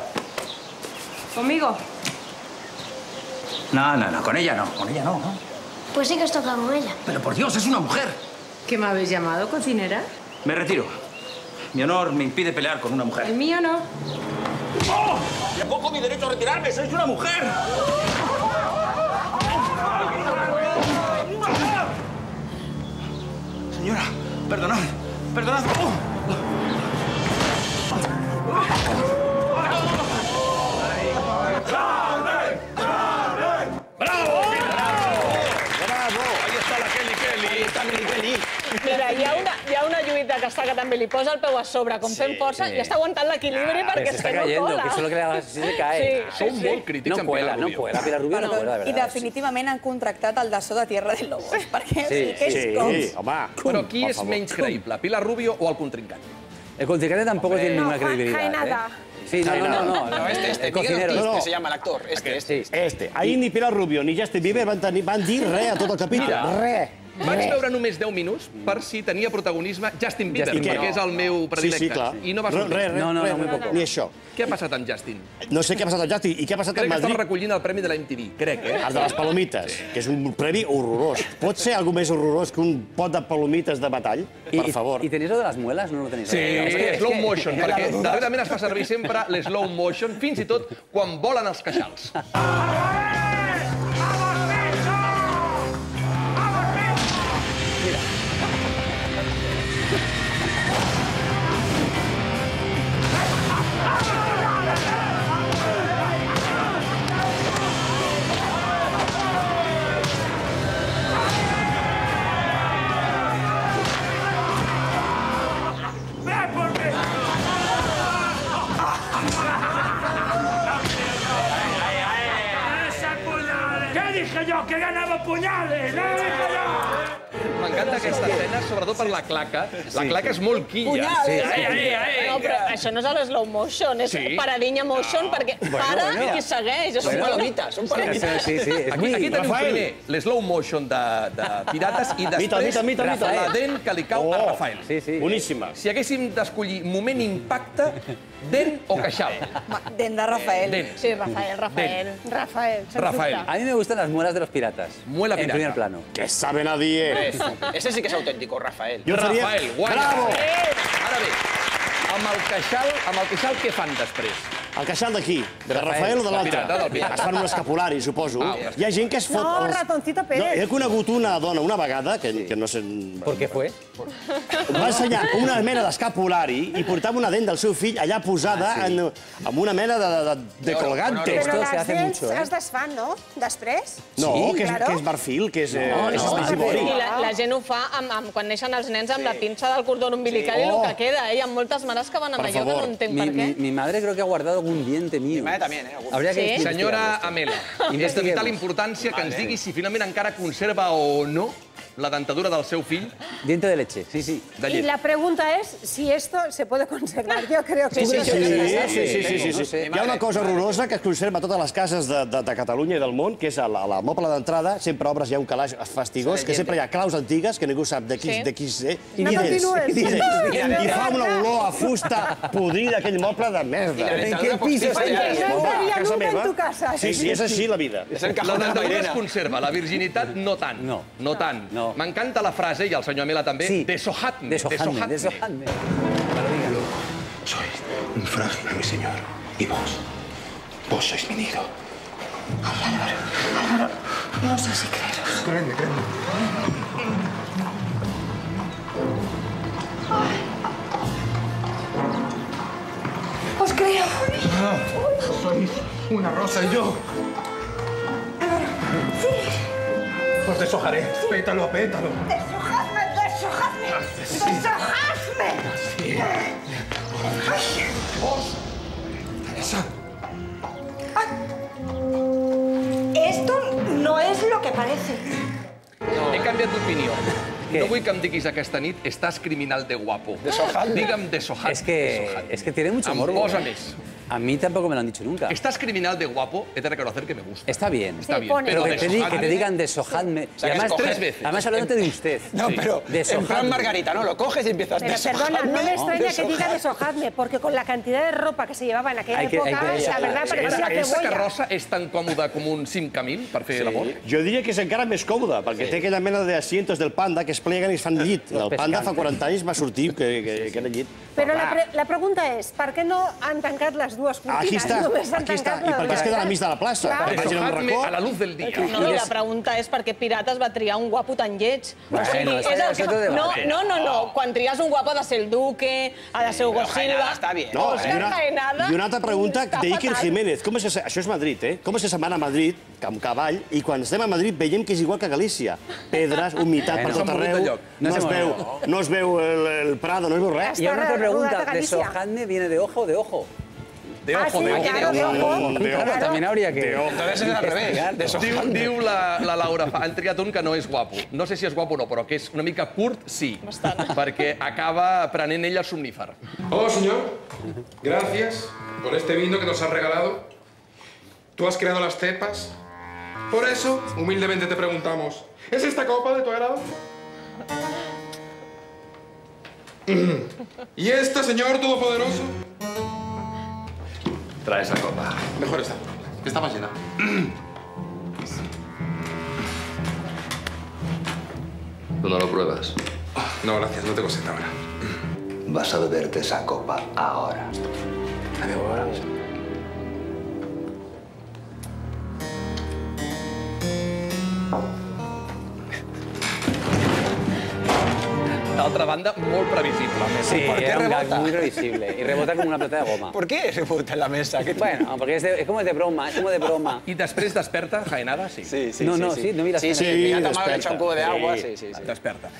Speaker 1: Conmigo.
Speaker 21: No, con ella no, ¿no?
Speaker 22: Pues sí que os toca con ella.
Speaker 21: Pero por Dios, es una mujer.
Speaker 1: ¿Qué me habéis llamado, cocinera?
Speaker 21: Me retiro. Mi honor me impide pelear con una mujer.
Speaker 1: El mío no.
Speaker 21: ¡Oh! ¡Tampoco mi derecho a retirarme! ¡Sois una mujer! Señora, perdonad.
Speaker 3: Mira, hi ha una lluita que està que també li posa el peu a sobre, com fent força, i està aguantant l'equilibri perquè és que no cola.
Speaker 8: Que solo que le hagas así se cae.
Speaker 4: Són molt crítics amb Pilar Rubio.
Speaker 8: No cuela, Pilar Rubio no cuela, de verdad.
Speaker 5: I definitivament han contractat el daçó de Tierra del Lobos, perquè sí que és com...
Speaker 10: home.
Speaker 4: Però qui és menys creïble, Pilar Rubio o el contrincant?
Speaker 8: El contrincante tampoco tiene ninguna credibilidad.
Speaker 1: Jaenada.
Speaker 8: Sí, no.
Speaker 9: Este, Miguel Ortiz, que se llama el actor.
Speaker 10: Este. Ahir ni Pilar Rubio ni Justin Bieber van dir res a tot el capítol. Res.
Speaker 4: Vaig veure només 10 minuts per si tenia protagonisme Justin Bieber, perquè és el meu predilecte.
Speaker 10: Sí, clar.
Speaker 4: I no va sortir.
Speaker 10: Res, ni això.
Speaker 4: Què ha passat amb Justin?
Speaker 10: No sé què ha passat amb Justin i què ha passat amb
Speaker 4: Crec que
Speaker 10: Madrid.
Speaker 4: estava recollint el premi de la MTV, crec,
Speaker 10: El de les palomites, que és un premi horrorós. Pot ser algo més horrorós que un pot de palomites de batall? Per favor.
Speaker 8: ¿Y tenéis lo de las muelas? No lo tenéis.
Speaker 4: Sí, slow motion, perquè darrerament es fa servir sempre l'slow motion, fins i tot quan volen els queixals.
Speaker 21: ¡Que ganaba puñales!
Speaker 4: M'encanta aquesta escena, sobretot per la claca. La claca és molt quilla.
Speaker 3: No, però això no és l'eslow motion, és paradinha motion, perquè para i segueix.
Speaker 9: Són palomites, són palomites.
Speaker 4: Aquí teniu primer l'eslow motion de Pirates i després la dent que li cau a Rafael.
Speaker 10: Boníssima.
Speaker 4: Si haguéssim d'escollir moment impacte, dent o queixal?
Speaker 5: Dent de Rafael.
Speaker 3: Sí, Rafael.
Speaker 8: A mí me gustan las muelas de los piratas.
Speaker 4: Muela
Speaker 8: pirata. En primer plano.
Speaker 10: Que saben a dir.
Speaker 9: Ese sí que és autèntic, Rafael.
Speaker 4: Rafael, guanya.
Speaker 10: Bravo!
Speaker 4: Ara bé, amb el queixal què fan després?
Speaker 10: El queixal d'aquí, de Rafael o de l'altre? Es fan un escapulari, suposo. Hi ha gent que es fot...
Speaker 1: No, Ratoncito Pérez.
Speaker 10: He conegut una dona una vegada, que no sé...
Speaker 8: ¿Por qué fue?
Speaker 10: Va ensenyar com una mena d'escapulari i portava una dent del seu fill allà posada amb una mena de colgante.
Speaker 1: Però les dents es desfan, no? Després?
Speaker 10: No, que és marfil, que és estigimori.
Speaker 3: I la gent ho fa quan neixen els nens amb la pinça del cordó umbilical i el que queda. Hi ha moltes mares que van amb allò que no entenc per què.
Speaker 8: Mi madre creo que ha guardado algún diente mío.
Speaker 9: Mi madre también,
Speaker 8: Habría que
Speaker 4: Senyora Amela, és de vital importància que ens digui si finalment encara conserva o no la dentadura del seu fill.
Speaker 8: Diente de leche, sí.
Speaker 1: Y la pregunta es si esto se puede conservar. Yo creo que sí.
Speaker 10: Sí. Hi ha una cosa horrorosa que es conserva a totes les cases de Catalunya i del món, que és a la moble d'entrada, sempre obres hi ha un calaix fastigós, que sempre hi ha claus antigues, que ningú sap de qui és. I fa una olor a fusta podrida, aquell moble de merda.
Speaker 1: En qué piso estàs?
Speaker 10: A casa meva. Sí, és així la vida.
Speaker 4: La dentadura es conserva, la virginitat no tant. No tant. M'encanta la frase, i el senyor Amela també, deshojadme.
Speaker 8: Deshojadme.
Speaker 15: Sois un frágil, mi señor. Y vos sois mi nido.
Speaker 22: Ay, Álvaro, no sé si creeros.
Speaker 15: Créeme.
Speaker 22: Os creo.
Speaker 15: Sois una rosa y yo.
Speaker 22: Álvaro, sí.
Speaker 15: Os deshojaré, pétalo a pétalo.
Speaker 22: Deshojadme.
Speaker 15: Sí. Vos, Teresa.
Speaker 22: ¿te parece?
Speaker 4: He canviat d'opinió. No vull que em diguis aquesta nit, estàs criminal de guapo. Digue'm deshojadme.
Speaker 8: Es que tiene mucho morbo.
Speaker 4: Posa més.
Speaker 8: A mí tampoco me lo han dicho nunca.
Speaker 4: Estás criminal de guapo, he de reconocer que me gusta.
Speaker 8: Está bien.
Speaker 4: Está bien.
Speaker 8: Pero que te digan deshojadme.
Speaker 4: Y además 3 veces.
Speaker 8: Además hablándote de usted.
Speaker 9: No, pero en plan Margarita, ¿no? Lo coges y empiezas
Speaker 1: deshojadme. Pero perdona, no me extraña que diga deshojadme, porque con la cantidad de ropa que se llevaba en aquella época, la verdad parecía cebolla.
Speaker 4: Aquesta carrossa és tan còmoda com un 5 per fer l'amor?
Speaker 10: Jo diria que és encara més còmoda, perquè té aquella mena d'asientos del Panda que es pleguen i es fan llit. El Panda fa 40 anys va sortir que era llit.
Speaker 1: Però la pregunta és, per què no han tancat les dues cortines?
Speaker 10: Aquí està. I per què es queda a mig de la plaça?
Speaker 4: Deshojadme a la luz del dia.
Speaker 3: No, i la pregunta és per què Pirates va triar un guapo tan lleig. No. Quan tries un guapo ha de ser el Duque, ha de ser Hugo Silva...
Speaker 10: I una altra pregunta d'Iker Jiménez. Això és Madrid, eh? Com se se'n van a Madrid, amb cavall, i quan estem a Madrid veiem que és igual que a Galícia. Pedres, humitat per tot arreu, no es veu el Prado, no es veu res.
Speaker 8: Y una altra pregunta, ¿deshojadme viene de ojo o de ojo?
Speaker 4: De ojo, de ojo.
Speaker 8: Claro, también habría que...
Speaker 9: Entonces es al revés.
Speaker 4: Diu la Laura, han triat un que no és guapo. No sé si és guapo o no, però que és una mica curt, sí. Perquè acaba prenent ell el somnífer.
Speaker 13: Oh, señor, gracias por este vino que nos has regalado. Tú has creado las cepas. Por eso, humildemente te preguntamos, ¿es esta copa de tu agrado? ¿Y esta, señor todopoderoso?
Speaker 21: Trae esa copa.
Speaker 13: Mejor esta, que está más llena.
Speaker 21: ¿Tú no lo pruebas?
Speaker 13: No, gracias, no tengo sed ahora.
Speaker 21: Vas a beberte esa copa ahora.
Speaker 13: La bebo ahora.
Speaker 4: D'altra banda, molt previsible.
Speaker 8: Sí, era un gag muy previsible. Y rebota como una pelota de goma.
Speaker 9: ¿Por qué rebota en la mesa?
Speaker 8: Bueno, porque es como de broma,
Speaker 4: I després desperta, Jaenada, sí.
Speaker 8: No, mira.
Speaker 9: Sí, ha tomado, le echa un cubo de agua, sí.
Speaker 4: Desperta.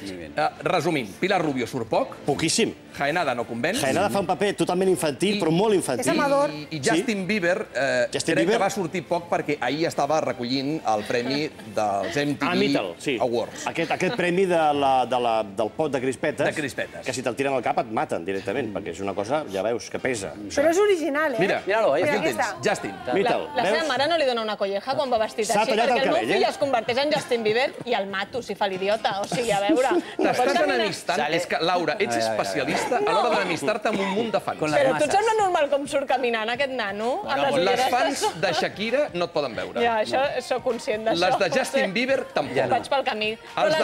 Speaker 4: Resumint, Pilar Rubio surt poc.
Speaker 10: Poquíssim.
Speaker 4: Jaenada no convenç.
Speaker 10: Jaenada fa un paper totalment infantil, però molt infantil.
Speaker 1: És amador.
Speaker 4: I Justin Bieber crec que va sortir poc perquè ahir estava recollint el premi dels MTV Awards.
Speaker 10: Aquest premi del pot de crispetes,
Speaker 4: que
Speaker 10: si te'l tiren al cap et maten directament, perquè és una cosa, ja veus, que pesa.
Speaker 1: Però és original, eh?
Speaker 4: Mira-lo, ja el tens. Justin.
Speaker 3: La seva mare no li dona una colleja quan va vestit així, perquè el meu fill es converteix en Justin Bieber i el mato, si fa l'idiota. O sigui, a veure...
Speaker 4: T'estàs enemistant? És que, Laura, ets especialista a l'hora d'enemistar-te amb un munt de fans.
Speaker 3: Però tu et sembla normal com surt caminant aquest nano?
Speaker 4: Les fans de Shakira no et poden veure.
Speaker 3: Ja, això soc conscient d'això.
Speaker 4: Les de Justin Bieber, tampoc.
Speaker 3: Vaig pel camí.
Speaker 4: Els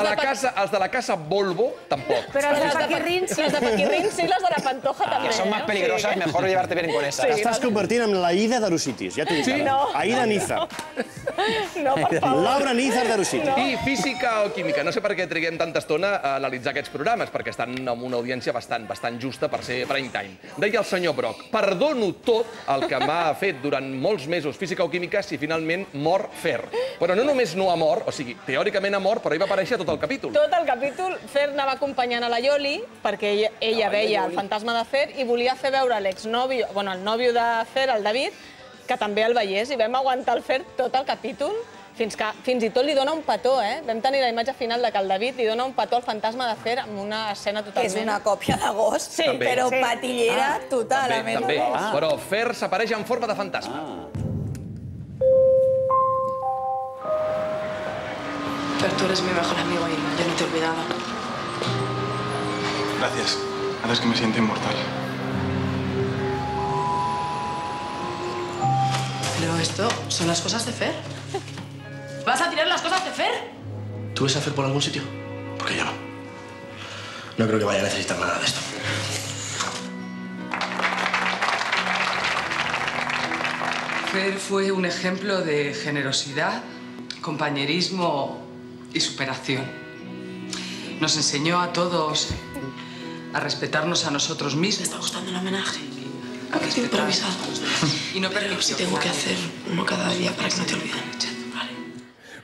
Speaker 4: de la casa Volvo, tampoc.
Speaker 1: Però les de Paquirrin sí.
Speaker 3: Les de Paquirrin sí, les de la Pantoja també.
Speaker 9: Que son más peligrosas, mejor llevarte bien con esas.
Speaker 10: T'estàs convertint en la Ida d'Arocitis, ja t'ho dic. Aida Nízar.
Speaker 3: No, per favor.
Speaker 10: Laura Nízar d'Arocitis.
Speaker 4: I física o química. No sé per què triguem tanta estona a analitzar aquests programes, perquè estan amb una audiència bastant justa per ser prime time. Deia el senyor Brock, perdono tot el que m'ha fet durant molts mesos física o química si finalment mor Fer. Però no només no ha mort, o sigui, teòricament ha mort, però ell va aparèixer tot el capítol.
Speaker 3: Tot el capítol, Fer anava acompanyant a la Yoli, perquè ella veia el fantasma de Fer i volia fer veure l'exnòvio, bueno, el nòvio de Fer, el David, que també el veiés, i vam aguantar el Fer tot el capítol, fins i tot li dona un petó, eh? Vam tenir la imatge final de que el David li dona un petó al fantasma de Fer amb una escena totalment...
Speaker 5: És una còpia de Ghost, però patillera total.
Speaker 4: També, però Fer s'apareix en forma de fantasma.
Speaker 22: Fer, tú eres mi mejor amigo y yo no te he olvidado.
Speaker 13: Gracias. Haces que me sienta inmortal.
Speaker 22: Pero esto son las cosas de Fer. ¿Vas a tirar las cosas de Fer?
Speaker 21: ¿Tú ves a Fer por algún sitio? Porque yo no. No creo que vaya a necesitar nada de esto.
Speaker 22: Fer fue un ejemplo de generosidad, compañerismo y superación. Nos enseñó a todos a respetarnos a nosotros mismos. ¿Te está gustando el homenaje? Porque es improvisado. Y no permitir. Si tengo que hacer uno cada día para que no te olviden.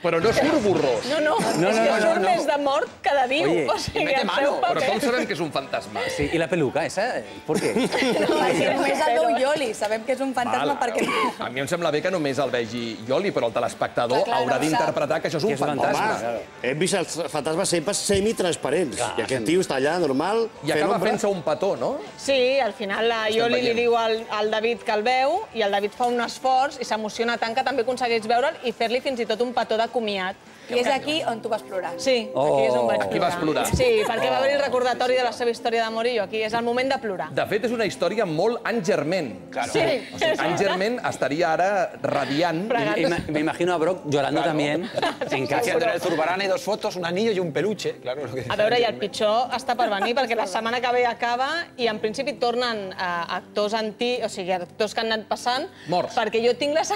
Speaker 4: Però no surt borrós.
Speaker 3: No, és que surt més de mort que de viu.
Speaker 8: Oye,
Speaker 3: O sigui, el seu
Speaker 4: Però
Speaker 3: paper...
Speaker 4: com sabem que és un fantasma?
Speaker 8: Sí, ¿y la peluca esa? ¿Por qué?
Speaker 5: Perquè només el veu Ioli, sabem que és un fantasma perquè...
Speaker 4: A mi em sembla bé que només el vegi Ioli, però el telespectador haurà d'interpretar que això és un fantasma.
Speaker 10: Hem vist els fantasmes sempre semitransparents. I aquest tio està allà, normal,
Speaker 4: I acaba fent-se un petó, no?
Speaker 3: Sí, al final la Ioli li diu al David que el veu i el David fa un esforç i s'emociona tant que també aconsegueix veure'l i fer-li fins i tot un petó de comiat.
Speaker 5: I és aquí on tu vas plorar.
Speaker 3: Sí, aquí és on vaig plorar.
Speaker 4: Aquí vas plorar.
Speaker 3: Sí, perquè va haver-hi el recordatori de la seva història d'amor i jo aquí és el moment de plorar.
Speaker 4: De fet, és una història molt Angermen.
Speaker 3: Sí.
Speaker 4: O sigui, Angermen estaria ara radiant.
Speaker 8: Me imagino a Brock llorando también en casa.
Speaker 9: Haciendo el Zurbarán hay 2 fotos, un anillo y un peluche. Claro, lo que...
Speaker 3: A veure, i el pitjor està per venir, perquè la setmana que ve acaba i en principi tornen actors o sigui, actors que han anat passant.
Speaker 4: Morts.
Speaker 3: Perquè jo tinc la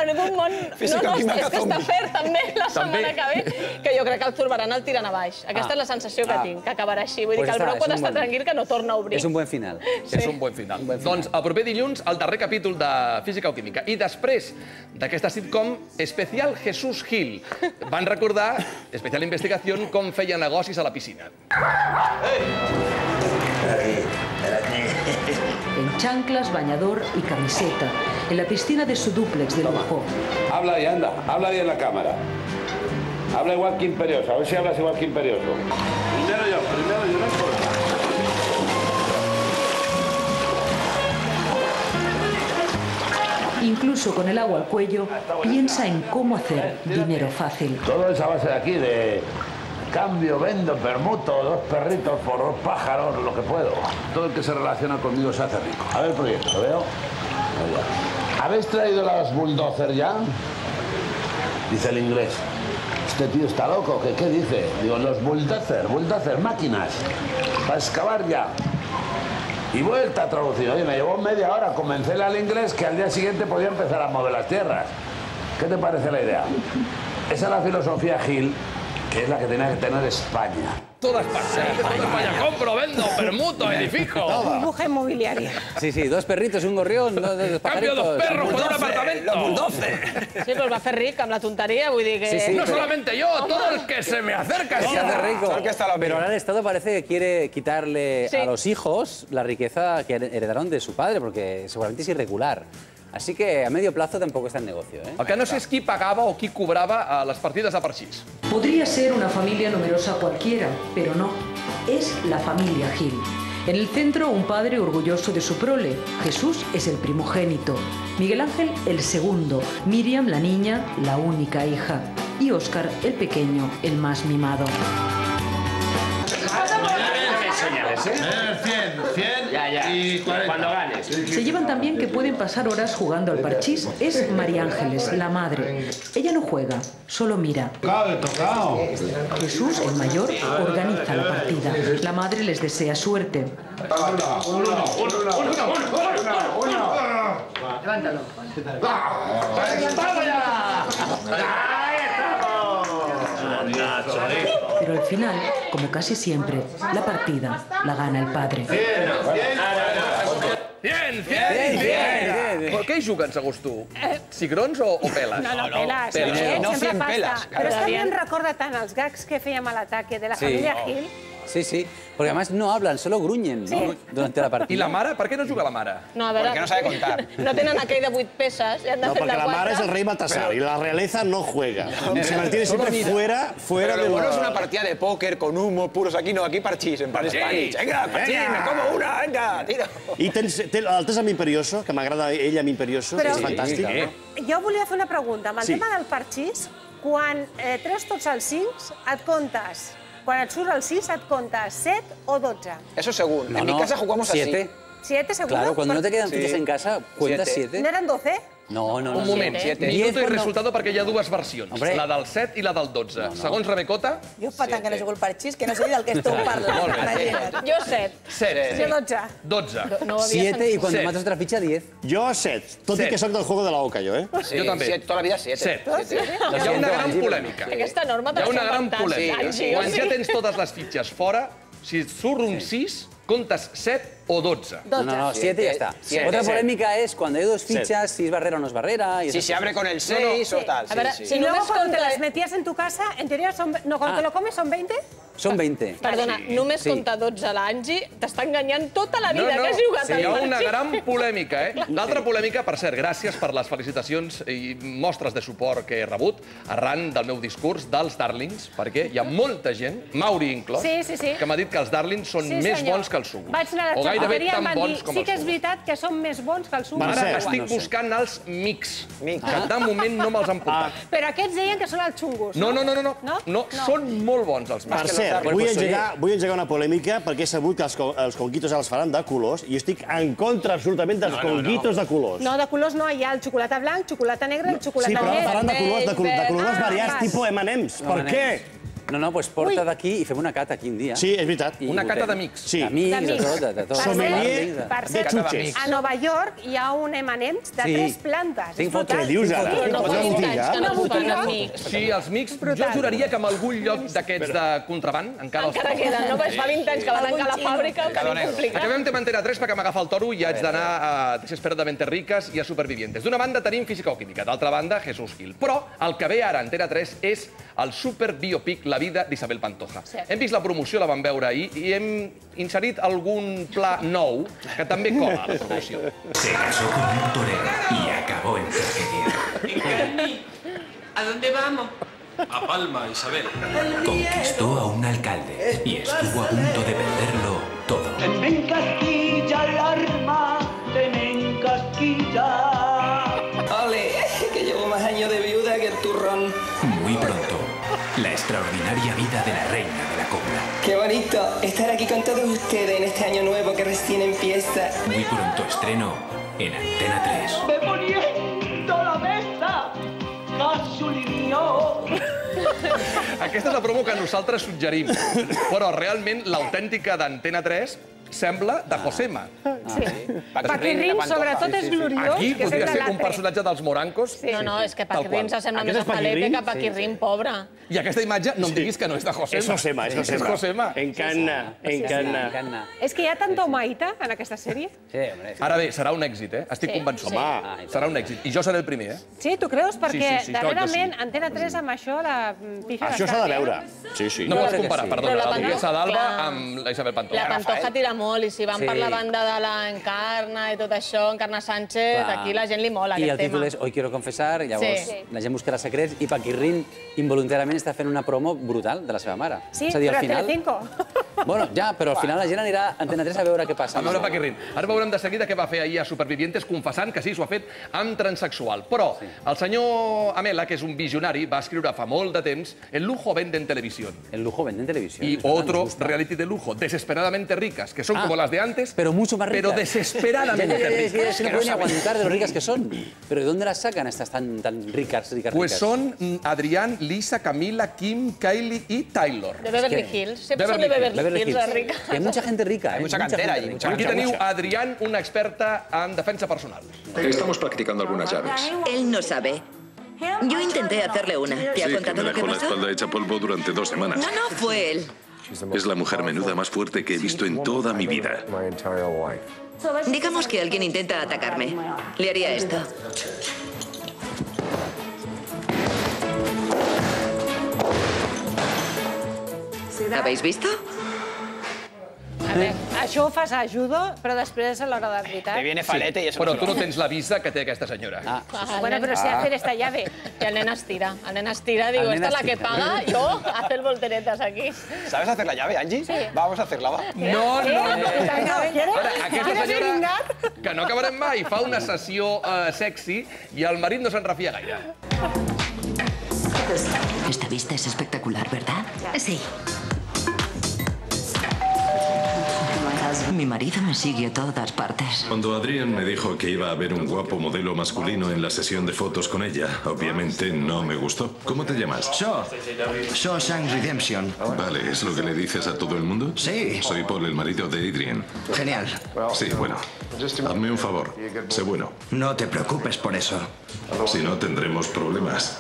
Speaker 3: en un món... No, és que està fer també la setmana que ve, que jo crec que el Zurbarán el tiren a baix. Aquesta és la sensació que tinc, que acabarà així. Vull dir que el Brock pot estar tranquil que no torna a obrir.
Speaker 8: És un buen final.
Speaker 4: És un bon final. Doncs el proper dilluns, el darrer capítol de Física o Química. I després d'aquesta sitcom, Especial Jesús Gil. Van recordar, Especial Investigació, com feia negocis a la piscina.
Speaker 6: En chanclas, bañador y camiseta, en la piscina de su dúplex de lujo.
Speaker 7: Habla ahí, anda, habla ahí en la cámara. Habla igual que Imperioso, a ver si hablas igual que Imperioso. Primero yo, no importa.
Speaker 6: Incluso con el agua al cuello, piensa en cómo hacer dinero fácil.
Speaker 7: Todo es a base de aquí, de cambio, vendo, permuto, 2 perritos por 2 pájaros, lo que puedo. Todo el que se relaciona conmigo se hace rico. A ver el proyecto, ¿lo veo? Allá. ¿Habéis traído las bulldozer ya? Dice el inglés. Este tío está loco, ¿qué dice? Digo, los bulldozer, máquinas, para excavar ya. Y vuelta a traducir. Oye, me llevó media hora convencerle al inglés que al día siguiente podía empezar a mover las tierras. ¿Qué te parece la idea? Esa es la filosofía Gil, que es la que tenía que tener España.
Speaker 4: Toda España. Compro, vendo, permuto, edifico.
Speaker 1: Burbuja inmobiliaria.
Speaker 8: Sí, 2 perritos, un gorrión, 2 pajaritos.
Speaker 4: Cambio 2 perros por un apartamento.
Speaker 8: Los bulldozer.
Speaker 3: Sí, però el va fer ric amb la tonteria, vull dir que...
Speaker 4: No solamente yo, todo el que se me acerca
Speaker 8: Se hace rico. Pero ahora el Estado parece que quiere quitarle a los hijos la riqueza que heredaron de su padre, porque seguramente es irregular. Así que a medio plazo tampoco está en negocio.
Speaker 4: El que no sé és qui pagava o qui cobrava les partides a parxís.
Speaker 6: Podría ser una familia numerosa cualquiera, pero no. Es la familia Gil. En el centro, un padre orgulloso de su prole. Jesús es el primogénito. Miguel Ángel, el segundo. Miriam, la niña, la única hija. Y Óscar, el pequeño, el más mimado.
Speaker 7: Señales, ¿eh? 100 y 40. Cuando ganes.
Speaker 6: Se llevan también que pueden pasar horas jugando al parchís. Es María Ángeles, la madre. Ella no juega, solo mira.
Speaker 7: Tocado.
Speaker 6: Jesús, el mayor, organiza la partida. La madre les desea suerte.
Speaker 7: Uno.
Speaker 6: Levántalo. Pero al final, como casi siempre, la partida la gana el padre.
Speaker 4: Bien. Què hi juguen, segons tu? Cigrons o peles?
Speaker 1: No, peles.
Speaker 8: No 100
Speaker 1: peles. Però és que a mi em recorda tant els gags que fèiem a l'ataque de la família Gil.
Speaker 8: Sí, porque además no hablan, solo gruñen durante la partida.
Speaker 4: ¿Y la mare? ¿Por qué no juga la mare?
Speaker 3: No, a veure...
Speaker 9: Porque no sabe contar.
Speaker 3: No tenen aquell de 8 peces i han de fer de 4.
Speaker 10: Porque la madre es el rey Baltasar y la realeza no juega. Se mantiene siempre fuera de...
Speaker 9: Lo bueno es una partida de póker con humo, puros aquí, no, aquí parchís, en plan Spanish. Venga, parchís, me como una, venga, tira.
Speaker 10: I el tens amb Imperioso, que m'agrada ell amb Imperioso, que és fantàstic.
Speaker 1: Jo volia fer una pregunta. Amb el tema del parxís, quan treus tots els 5, et comptes... Quan et surt el 6, et comptes 7 o 12.
Speaker 9: Eso según. En mi casa jugamos así.
Speaker 1: 7 seguro.
Speaker 8: Claro, cuando no te quedan fichas en casa, cuentas 7.
Speaker 1: ¿No eran 12?
Speaker 8: No.
Speaker 4: Un moment, minuto i resultado perquè hi ha 2 versions, la del 7 i la del 12. Segons Rebecota...
Speaker 5: Jo fa tant que no jugo al parxís que no sé del que esteu parlant.
Speaker 3: Jo 7.
Speaker 4: 7.
Speaker 1: Jo 12.
Speaker 4: 12.
Speaker 8: 7 y cuando matas otra ficha, 10.
Speaker 10: Jo 7, tot i que soc del juego de la oca, jo,
Speaker 4: Jo també.
Speaker 9: Toda la vida 7.
Speaker 4: Hi ha una gran polèmica.
Speaker 3: Aquesta norma
Speaker 4: Hi ha una gran polèmica.
Speaker 3: Sí.
Speaker 4: Quan ja tens totes les fitxes fora, si et surt un 6, comptes 7 o 12?
Speaker 8: No, 7 y ya está. Otra polémica es cuando hay dos fichas, si es Barrera o no es Barrera.
Speaker 9: Si se abre con el 6 o tal.
Speaker 1: A ver, si luego cuando te las metías en tu casa, en teoría son... No, cuando te lo comes son 20.
Speaker 8: Són 20.
Speaker 3: Perdona, només compta 12 l'Angi, t'està enganyant tota la vida que has jugat
Speaker 4: hi ha una gran polèmica, eh? L'altra polèmica, per cert, gràcies per les felicitacions i mostres de suport que he rebut arran del meu discurs dels Darlings, perquè hi ha molta gent, Mauri inclòs, que m'ha dit que els Darlings són més bons que el Sugo.
Speaker 1: Vaig anar a la xafateria i em van dir, sí que és veritat que són més bons que el Sugo.
Speaker 4: Ara estic buscant els mix, que de moment no me'ls han portat.
Speaker 1: Però aquests deien que són els xungos.
Speaker 4: No, són molt bons els mix.
Speaker 10: Per cert, vull engegar una polèmica perquè he sabut que els conquitos els faran de colors i jo estic en contra absolutament dels conquitos de colors.
Speaker 1: No, de colors no, hi ha el xocolata blanc, xocolata negra, el xocolata
Speaker 10: net. Sí, però el faran de colors variats,
Speaker 1: vas.
Speaker 10: tipus M&M's. Per què?
Speaker 8: No, doncs porta d'aquí i fem una cata aquí un dia.
Speaker 10: Sí, és veritat.
Speaker 4: Una cata d'amics.
Speaker 10: Sí.
Speaker 8: D'amics, de tot.
Speaker 10: Sommelier de xutxes.
Speaker 1: A Nova York hi ha un M&M's de 3 plantes.
Speaker 10: Tinc fotos. Què dius ara?
Speaker 1: Una botiga?
Speaker 4: Sí, els mix, jo juraria que en algun lloc d'aquests de contraband encara els
Speaker 3: queden, no? Fa 20 anys que va tancar la fàbrica, ho tenim complicat.
Speaker 4: Acabem tema Antena 3 perquè m'agafa el toro i haig d'anar a Desesperadamente Ricas i a Supervivientes. D'una banda tenim Física o Química, d'altra banda Jesús Gil. Però el que ve ara a Antena 3 és el superbiopic La vida d'Isabel Pantoja. Hem vist la promoció, la vam veure ahir, i hem inserit algun pla nou que també cola a la promoció.
Speaker 15: Se casó con un torero y acabó en tragedia.
Speaker 2: ¿A dónde vamos?
Speaker 15: A Palma, Isabel. Conquistó a un alcalde y estuvo a punto de perderlo todo.
Speaker 2: Me encasquilla el arma, me encasquilla.
Speaker 11: Ole, que llevo más años de viuda que el turrón.
Speaker 15: Muy pronto, la extraordinaria vida de la reina de la copla.
Speaker 11: Qué bonito estar aquí con todos ustedes en este año nuevo que recién empieza.
Speaker 15: Muy pronto estreno en Antena 3.
Speaker 2: Me poniendo la mesa, gasolinio.
Speaker 4: Aquesta és la promo que nosaltres suggerim, però realment l'autèntica d'Antena 3 sembla de Josema.
Speaker 1: Paquirrín, sobretot, és gloriós.
Speaker 4: Aquí podria ser un personatge dels Morancos.
Speaker 3: No, és que Paquirrín s'assembla més a Felipe que Paquirrín, pobre.
Speaker 4: I aquesta imatge, no em diguis que no és de Josema.
Speaker 10: És Josema, és Josema.
Speaker 4: És Josema.
Speaker 10: Encanna.
Speaker 1: És que hi ha tanta humaïta en aquesta sèrie.
Speaker 4: Ara bé, serà un èxit, eh? Estic convençut. Serà un èxit. I jo seré el primer, eh?
Speaker 1: Sí, tu creus? Perquè darrerament Antena 3 amb això la pifa bastant.
Speaker 10: Això s'ha de veure. Sí.
Speaker 4: No pots comparar, perdona, la duquessa d'Alba amb la Isabel Pantoja.
Speaker 3: La Pantoja tira molt, i si van per la banda de l'Encarna i tot això, Encarna Sánchez, aquí la gent li mola aquest tema.
Speaker 8: I el títol és Hoy quiero confesar, llavors la gent buscarà secrets i Paquirrín involuntàriament està fent una promo brutal de la seva mare.
Speaker 1: Sí, però a Telecinco.
Speaker 8: Bueno, ja, però al final la gent anirà a Antena 3 a veure què passa.
Speaker 4: A veure Paquirrín. Ara veurem de seguida què va fer ahir a Supervivientes confessant que sí, s'ho ha fet amb transexual. Però el senyor Amela, que és un visionari, va escriure fa molt de temps El lujo vende en televisión.
Speaker 8: El lujo vende en televisión.
Speaker 4: Y otro reality de lujo, Desesperadamente Ricas, que son como las de antes,
Speaker 8: pero mucho más ricas.
Speaker 4: Pero desesperadamente ricas.
Speaker 8: Es que no pueden aguantar de lo ricas que son. Pero ¿de dónde las sacan estas tan ricas?
Speaker 4: Pues son Adrián, Lisa, Camila, Kim, Kylie y Taylor.
Speaker 3: De Beverly Hills. Siempre son de Beverly Hills, las ricas.
Speaker 8: Hay mucha gente rica.
Speaker 9: Hay mucha cantera allí.
Speaker 4: Aquí teniu a Adrián, una experta en defensa personal.
Speaker 23: Estamos practicando algunas llaves.
Speaker 24: Él no sabe. Yo intenté hacerle una. ¿Te ha contado lo que
Speaker 23: me dejó la
Speaker 24: pasó?
Speaker 23: espalda hecha polvo durante 2 semanas.
Speaker 24: No, fue él.
Speaker 23: Es la mujer menuda más fuerte que he visto en toda mi vida.
Speaker 24: Digamos que alguien intenta atacarme. Le haría esto. ¿Habéis visto?
Speaker 1: A veure, això ho fas a judo, però després a l'hora de veritat...
Speaker 9: Te viene falete y eso.
Speaker 4: Però tu no tens la visa que té aquesta senyora.
Speaker 1: Bueno, pero sé hacer esta llave.
Speaker 3: Y el nena estira. El nena estira, digo, esta es la que paga, yo hacer volteretas aquí.
Speaker 9: ¿Sabes hacer la llave, Angie? Sí. Vamos a hacerla, va.
Speaker 4: No. Aquesta
Speaker 1: ¿Quieres
Speaker 4: senyora, que no acabarem mai, fa una sessió sexy i el marit no se'n refia gaire.
Speaker 24: Esta vista es espectacular, ¿verdad? Sí. Mi marido me sigue a todas partes.
Speaker 23: Cuando Adrián me dijo que iba a haber un guapo modelo masculino en la sesión de fotos con ella, obviamente no me gustó. ¿Cómo te llamas?
Speaker 25: Shawshank Redemption.
Speaker 23: Vale, ¿es lo que le dices a todo el mundo?
Speaker 25: Sí.
Speaker 23: Soy Paul, el marido de Adrián.
Speaker 25: Genial.
Speaker 23: Sí, bueno. Hazme un favor. Sé bueno.
Speaker 25: No te preocupes por eso.
Speaker 23: Si no, tendremos problemas.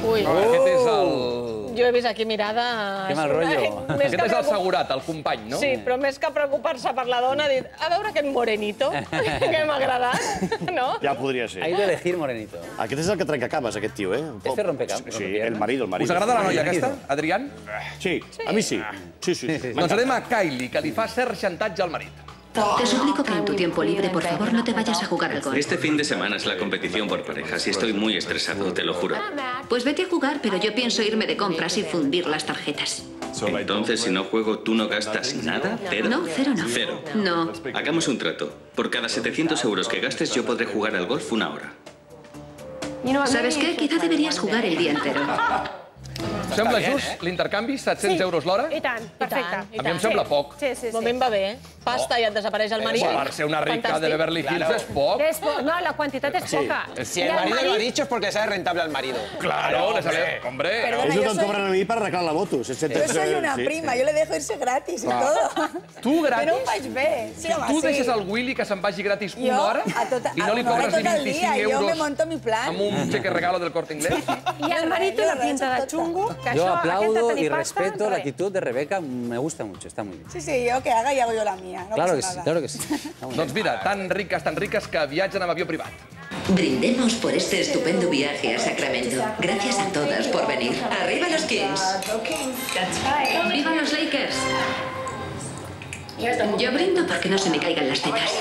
Speaker 3: Ui.
Speaker 4: Aquest és el...
Speaker 3: jo he vist aquí mirada...
Speaker 8: Que mal rotllo.
Speaker 4: Aquest és el segurat, el company, no?
Speaker 3: Sí, però més que preocupar-se per la dona, ha dit, a veure aquest morenito, que m'ha agradat, no?
Speaker 10: Ja podria ser.
Speaker 8: Ha ido a elegir morenito.
Speaker 10: Aquest és el que trenca cames, aquest tio, eh?
Speaker 8: Este rompecames.
Speaker 10: Sí, el marido.
Speaker 4: Us agrada la noia aquesta, Adrián?
Speaker 10: Sí, a mi sí. Sí.
Speaker 4: Doncs anem a Kylie, que li fa cert xantatge al marit.
Speaker 12: Te suplico que en tu tiempo libre, por favor, no te vayas a jugar al golf.
Speaker 14: Este fin de semana es la competición por parejas y estoy muy estresado, te lo juro.
Speaker 12: Pues vete a jugar, pero yo pienso irme de compras y fundir las tarjetas.
Speaker 14: Entonces, si no juego, ¿tú no gastas nada? ¿Cero?
Speaker 12: No, cero no.
Speaker 14: Cero.
Speaker 12: No.
Speaker 14: Hagamos un trato. Por cada 700 euros que gastes, yo podré jugar al golf una hora.
Speaker 12: ¿Sabes qué? Quizá deberías jugar el día entero.
Speaker 4: Sembla just l'intercanvi? 700 euros l'hora?
Speaker 1: I tant, perfecte.
Speaker 4: A mi em sembla poc.
Speaker 1: Sí.
Speaker 3: De moment va bé, pasta i et desapareix el marit.
Speaker 4: Per ser una rica de Beverly Hills és poc.
Speaker 1: No, la quantitat és poca.
Speaker 9: Si el marido lo ha dicho es porque sale rentable al marido.
Speaker 4: Claro, le sale... Hombre.
Speaker 10: Es lo que em cobran a mi per arreglar la moto.
Speaker 5: Yo soy una prima, yo le dejo irse gratis y todo.
Speaker 4: Tu gratis?
Speaker 5: Però ho faig bé. Sí, home,
Speaker 4: Tu
Speaker 5: sí.
Speaker 4: deixes el Willy que se'n vagi gratis una hora i no li
Speaker 5: tot
Speaker 4: cobres ni
Speaker 5: el dia,
Speaker 4: 25
Speaker 5: yo me
Speaker 4: euros
Speaker 5: monto mi plan.
Speaker 4: amb un cheque regalo del Corte Inglés?
Speaker 1: I el marito la pinta de xungo, que
Speaker 8: Yo
Speaker 1: això,
Speaker 8: aplaudo
Speaker 1: aquesta
Speaker 8: y
Speaker 1: tenir
Speaker 8: respeto la
Speaker 1: res.
Speaker 8: actitud de Rebeca, me gusta mucho, está muy bien.
Speaker 5: Sí, yo que haga y hago yo la mía. No
Speaker 8: Claro
Speaker 5: pasa
Speaker 8: que sí,
Speaker 5: nada.
Speaker 8: claro que sí.
Speaker 4: Doncs mira, tan riques que viatgen amb avió privat.
Speaker 24: Brindemos por este estupendo viaje a Sacramento. Gracias a todas por venir. ¡Arriba los Kings!
Speaker 12: ¡Viva los Lakers! Yo brindo porque no se me caigan las tetas.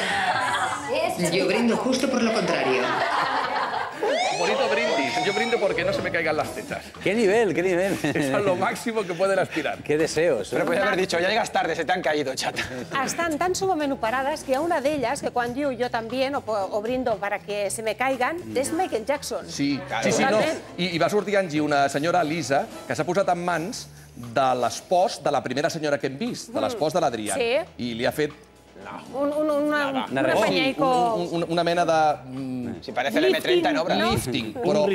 Speaker 24: Yo brindo justo por lo contrario.
Speaker 4: Bonito brindis. Yo brindo porque no se me caigan las tetas.
Speaker 8: ¡Qué nivel, qué nivel!
Speaker 4: Es a lo máximo que pueden aspirar.
Speaker 8: ¡Qué deseos!
Speaker 9: Pero podria haver dicho, ya llegas tarde, se te han caído, chata.
Speaker 1: Estan tan sumament operades que hi ha una d'elles que quan diu jo també o brindo para que se me caigan, és Michael Jackson.
Speaker 4: Sí, no. I va sortir Angie, una senyora, Lisa, que s'ha posat en mans de l'espòs de la primera senyora que hem vist, de l'espòs de l'Adrián.
Speaker 1: Sí.
Speaker 4: I li ha fet
Speaker 1: Una penyaico...
Speaker 4: una mena de...
Speaker 9: Si parece el M30 en obra.
Speaker 4: Lifting. Però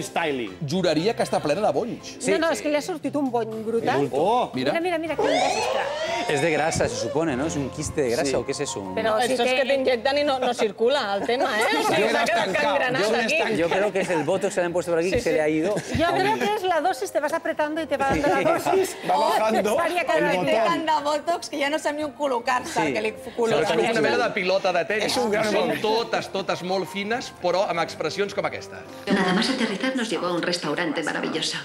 Speaker 4: juraria que està plena de bonys.
Speaker 1: No, és que li ha sortit un bony brutal.
Speaker 4: Oh, mira.
Speaker 1: Mira, que desastre.
Speaker 8: Es de grasa, se supone, ¿no? ¿Es un quiste de grasa o qué es eso?
Speaker 3: Però això és que t'inyecten i no circula el tema, ¿eh? O sigui, s'ha quedat engranat aquí.
Speaker 8: Yo creo que es el botox que le han puesto por aquí que se le ha ido.
Speaker 1: Yo creo que es la dosis, te vas apretando y te va dando la dosis.
Speaker 9: Va bajando.
Speaker 5: Té tant de botox que ja no sap ni on col·locar-se, que li col·loca.
Speaker 4: És una mena de pilota de tenis.
Speaker 9: És un gran
Speaker 4: Són totes molt fines, però amb expressions com aquesta.
Speaker 12: Nada más aterrizar nos llevó a un restaurante maravilloso.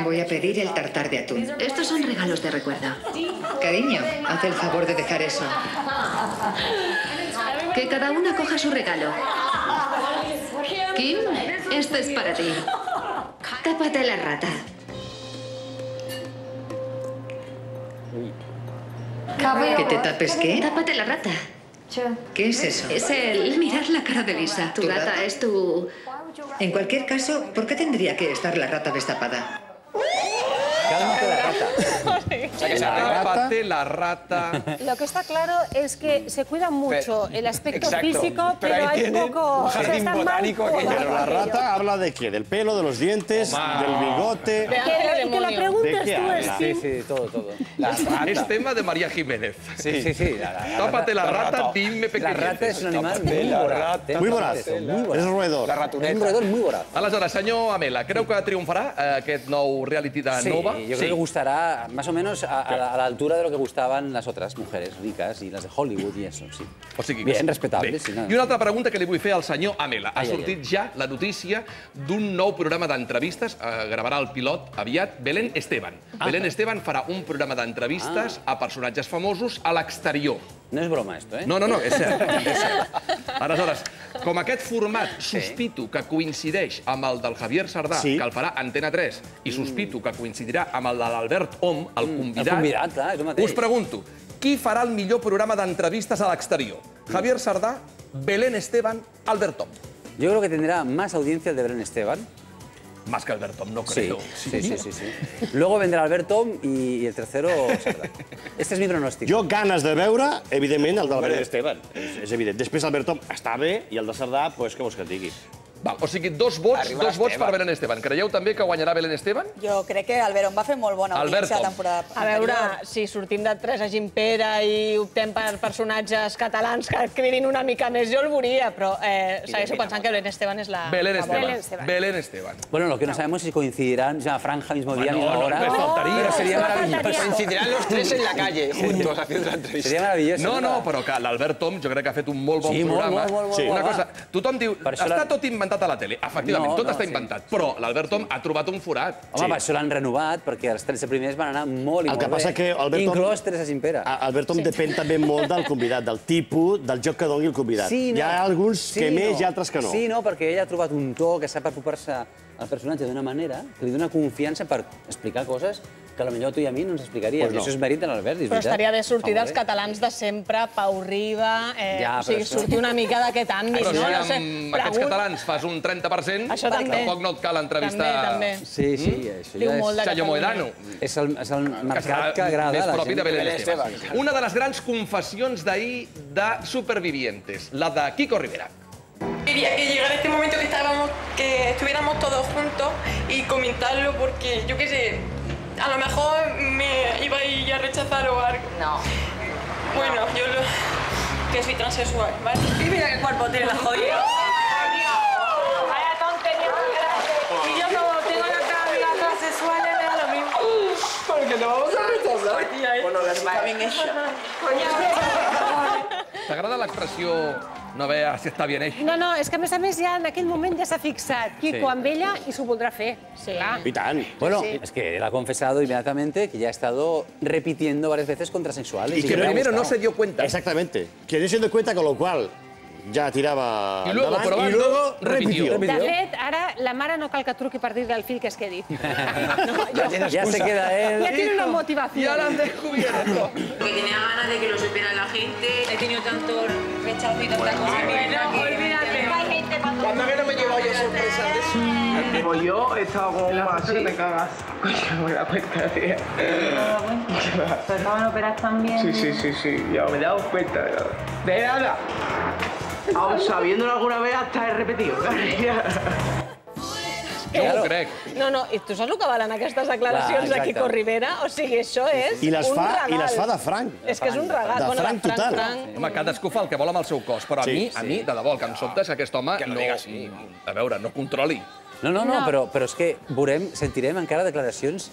Speaker 24: Voy a pedir el tartar de atún.
Speaker 12: Estos son regalos de recuerdo.
Speaker 24: Cariño, haz el favor de dejar eso.
Speaker 12: Que cada una coja su regalo. Kim, este es para ti. Tápate la rata.
Speaker 24: ¿Que te tapes qué?
Speaker 12: Tápate la rata.
Speaker 24: ¿Qué es eso?
Speaker 12: Es el mirar la cara de Lisa. Tu rata es tu...
Speaker 24: En cualquier caso, ¿por qué tendría que estar la rata destapada?
Speaker 8: Cálmate la rata.
Speaker 4: Tápate la rata.
Speaker 1: Lo que está claro es que se cuida mucho el aspecto
Speaker 9: exacto,
Speaker 1: físico,
Speaker 9: pero
Speaker 1: pero
Speaker 9: ahí
Speaker 1: hay
Speaker 9: tienen
Speaker 1: poco...
Speaker 9: un jardín
Speaker 1: están mal
Speaker 9: botánico aquello.
Speaker 10: Pero la rata habla de qué? ¿Del pelo, de los dientes, del bigote?
Speaker 1: Que la preguntes
Speaker 10: qué
Speaker 1: tú,
Speaker 10: habla?
Speaker 8: Sí,
Speaker 1: Steve.
Speaker 8: sí, todo.
Speaker 4: És tema de María Jiménez.
Speaker 8: Sí.
Speaker 4: Tápate la rata, dime
Speaker 8: La
Speaker 4: pequeñeces.
Speaker 8: rata es un animal muy voraz.
Speaker 10: Muy voraz. És roedor.
Speaker 8: Es un roedor muy voraz.
Speaker 4: Aleshores, senyor Amela, creu que triomfarà aquest nou reality de
Speaker 8: Sí,
Speaker 4: Nova?
Speaker 8: yo creo que gustará más o menos a la altura de lo que gustaban las otras mujeres ricas y las de Hollywood y eso, sí.
Speaker 4: O sigui,
Speaker 8: Bien, respetable,
Speaker 4: Bé.
Speaker 8: sí. No.
Speaker 4: I una altra pregunta que li vull fer al senyor Amela. Ha
Speaker 8: Ai,
Speaker 4: sortit ja la notícia d'un nou programa d'entrevistes. Gravarà el pilot aviat Belén Esteban. Belén Esteban farà un programa d'entrevistes a personatges famosos a l'exterior.
Speaker 8: No es broma esto, ¿eh?
Speaker 4: No, és cert. És cert. Aleshores, com aquest format sospito que coincideix amb el del Javier Sardà, que el farà Antena 3, i sospito que coincidirà amb el de l'Albert Om, el convidat,
Speaker 8: El convidat, clar, és el mateix.
Speaker 4: us pregunto, qui farà el millor programa d'entrevistes a l'exterior? Javier Sardà, Belén Esteban, Albert Om?
Speaker 8: Yo creo que tendrá más audiencia el de Belén Esteban.
Speaker 4: Más que Albert Om, no
Speaker 8: Sí,
Speaker 4: creo.
Speaker 8: sí. Luego vendrá Albert Om y el tercero Sardà. Este es mi pronòstic.
Speaker 10: Jo ganes de veure, evidentment, el del Belén Esteban. És evident. Després Albert Om està bé i el de Sardà, doncs, què vols que et digui?
Speaker 4: O sigui, dos vots per Belén Esteban. Creieu també que guanyarà Belén Esteban?
Speaker 5: Jo crec que Alberón va fer molt bona audiència la temporada anterior.
Speaker 3: A veure, si sortim de Tres a Gimpera i optem per personatges catalans que cridin una mica més, jo el veuria, però segueixo pensant que Belén Esteban és la...
Speaker 4: Belén Esteban.
Speaker 8: Bueno, lo que no sabemos es si coincidirán ya franja, mismo día, misma hora.
Speaker 4: No, faltaría.
Speaker 8: Sería maravilloso.
Speaker 9: Coincidirán los tres en la calle, juntos, haciendo la entrevista.
Speaker 8: Seria maravilloso.
Speaker 4: No, però que l'Albert Tom jo crec que ha fet un molt bon programa. Una cosa, tothom diu, està tot inventat a la tele. Efectivament, tot està inventat. Però l'Albert Tom ha trobat un forat.
Speaker 8: Home, per això l'han renovat, perquè els 13 primers van anar molt i molt bé.
Speaker 10: El que passa que
Speaker 8: inclòs Teresa Gimpera.
Speaker 10: Albert Tom depèn també molt del convidat, del tipus, del joc que doni el convidat. Hi ha alguns que més i altres que no.
Speaker 8: Sí, no, perquè ella ha trobat un to que sap apropar-se al personatge d'una manera que li dona confiança per explicar coses que potser tu i a mi no ens explicaria. I això és mèrit de l'Albert, és veritat.
Speaker 3: Però estaria bé sortir dels catalans de sempre, Pau Riba, o sigui, sortir una mica d'aquest àmbit, no?
Speaker 4: Però si amb aquests catalans fas un 30%, tampoc no et cal entrevistar...
Speaker 8: Sí, això ja és...
Speaker 4: Chayo Moedano.
Speaker 8: És el mercat que agrada a la gent.
Speaker 4: Més propi de Belén Esteban. Una de les grans confessions d'ahir de Supervivientes, la de Kiko Rivera.
Speaker 16: Quería que llegara este momento que estuviéramos todos juntos y comentarlo porque, yo qué sé, a lo mejor me iba a ir a rechazar o algo. No. Bueno, yo que soy transexual, ¿vale? Y mira qué cuerpo tiene la jodida.
Speaker 1: Vaya tontería. Y yo como tengo las amigas transexuales, me da lo mismo.
Speaker 2: Porque te vamos a rechazar.
Speaker 16: Bueno, está bien hecho.
Speaker 4: T'agrada l'expressió no veure si està bien hecho?
Speaker 1: No, és que a més ja en aquell moment ja s'ha fixat Kiko amb ella i s'ho voldrà fer.
Speaker 10: Y tan.
Speaker 8: Bueno, es que él ha confesado inmediatamente que ya ha estado repitiendo varias veces contrasexuales.
Speaker 10: Y que primero no se dio cuenta. Exactamente. Que no se dio cuenta, con lo cual ja tirava endavant i luego repitió.
Speaker 1: De fet, ara la mare no cal que truqui per dir-li al fill que es quedi.
Speaker 8: Ya se queda él.
Speaker 1: Ya tiene una motivación.
Speaker 4: Ya la han descubierto.
Speaker 16: Porque tenía ganas de que lo supiera la gente. He tenido tanto rechazo y tanta cosa.
Speaker 2: No, olvídate. Cuando que no me llevo yo sorpresas de eso. Pues yo he estado como así. Me cagas. Coño, me da cuenta, tía.
Speaker 16: ¿Pero estaban operadas también?
Speaker 2: Sí. Ya me he dado cuenta. De nada. Aún sabiéndolo alguna vez hasta he repetido.
Speaker 4: Jo ho crec.
Speaker 3: No, i tu saps el que valen aquestes declaracions de Kiko Rivera? O sigui, això és un regal.
Speaker 10: I les fa de franc.
Speaker 3: És que és un regal.
Speaker 10: De franc total.
Speaker 4: Home, cadascú fa el que vol amb el seu cos, però a mi, de debò, el que em sobta és que aquest home no controli.
Speaker 8: No, però és que sentirem encara declaracions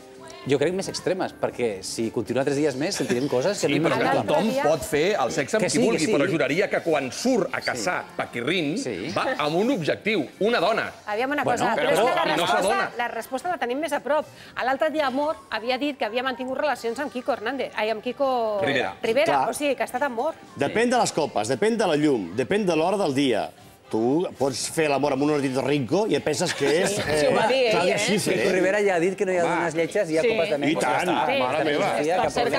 Speaker 8: jo crec més extremes, perquè si continua 3 dies més sentirem coses que no
Speaker 4: però que tothom pot fer el sexe amb qui vulgui, però juraria que quan surt a caçar Paquirrín va amb un objectiu, una dona.
Speaker 1: Aviam una cosa, però és que la resposta la tenim més a prop. L'altre dia Amor havia dit que havia mantingut relacions amb Kiko Rivera, o sigui, que ha estat amor.
Speaker 10: Depèn de les copes, depèn de la llum, depèn de l'hora del dia. Tu pots fer l'amor amb un ornitorrinco i et penses que és...
Speaker 3: Sí, ho va dir ell,
Speaker 8: Kiko Rivera ja ha dit que no hi ha dones lletges i hi ha copes de més.
Speaker 10: I tant, mare meva.
Speaker 3: Per cert que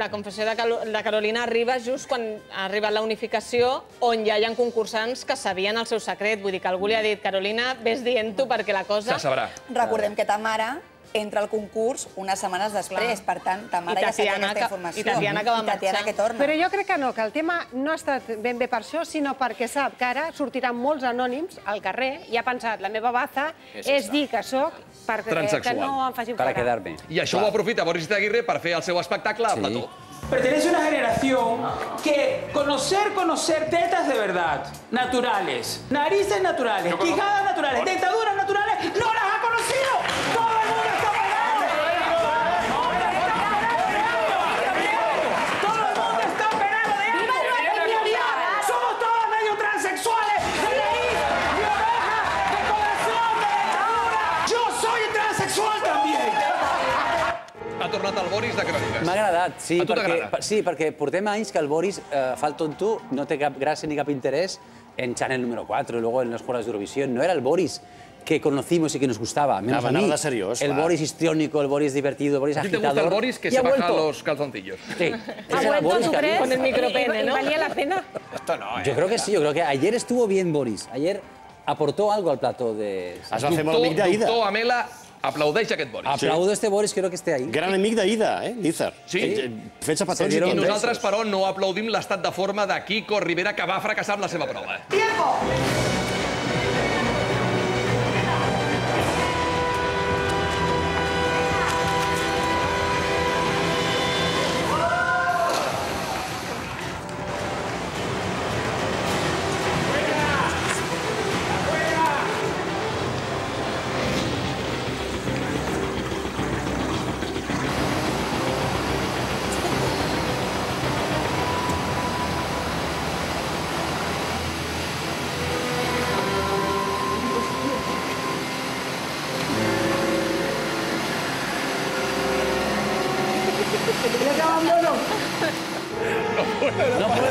Speaker 3: la confessió de Carolina arriba just quan ha arribat la unificació, on ja hi ha concursants que sabien el seu secret. Vull dir que algú li ha dit, Carolina, ves dient-ho perquè la cosa...
Speaker 4: Se sabrà.
Speaker 5: Recordem que ta mare entra al concurs unes setmanes després. Per tant, ta mare ja sabia aquesta informació.
Speaker 3: I Tatiana que va marxar.
Speaker 5: I Tatiana que torna.
Speaker 1: Però jo crec que no, que el tema no ha estat ben bé per això, sinó perquè sap que ara sortiran molts anònims al carrer i ha pensat, la meva baza és dir que sóc perquè que no em facin fora.
Speaker 8: Para quedarme.
Speaker 4: I això ho aprofita Boris Izaguirre per fer el seu espectacle a plató.
Speaker 2: Pertenece a una generación que conocer tetas de verdad, naturales, narices naturales, quijadas naturales, dentaduras naturales, no las ha conocido. Todo el mundo está operado. Todo el mundo está operado de algo. Somos todos medio transexuales. De nariz, de oreja, de corazón, de dentadura. Yo soy transexual también.
Speaker 4: Ha tornat el Boris de Cròniques.
Speaker 8: M'ha agradat, sí, perquè portem anys que el Boris fa el tonto, no té cap gràcia ni cap interès en Channel número 4, luego en los Juegos de Eurovisión. No era el Boris que conocimos y que nos gustaba, menos a mí. El Boris histriónico, el Boris divertido, el Boris agitador.
Speaker 4: ¿A ti te gusta el Boris que se baja los calzoncillos?
Speaker 8: Sí.
Speaker 1: ¿Ha vuelto, tú crees? Con el micropene, ¿no? ¿Valía la pena?
Speaker 9: Esto no,
Speaker 8: Yo creo que sí, yo creo que ayer estuvo bien Boris. Ayer aportó algo al plato de...
Speaker 4: Doctor Amela aplaudeix aquest Boris.
Speaker 8: Aplaudo este Boris, creo que esté ahí.
Speaker 10: Gran amic d'Aida, Lízar.
Speaker 4: Sí.
Speaker 10: Fets a petons i
Speaker 4: I nosaltres, però, no aplaudim l'estat de forma de Kiko Rivera, que va fracassar amb la seva prova.
Speaker 2: ¡Tiempo!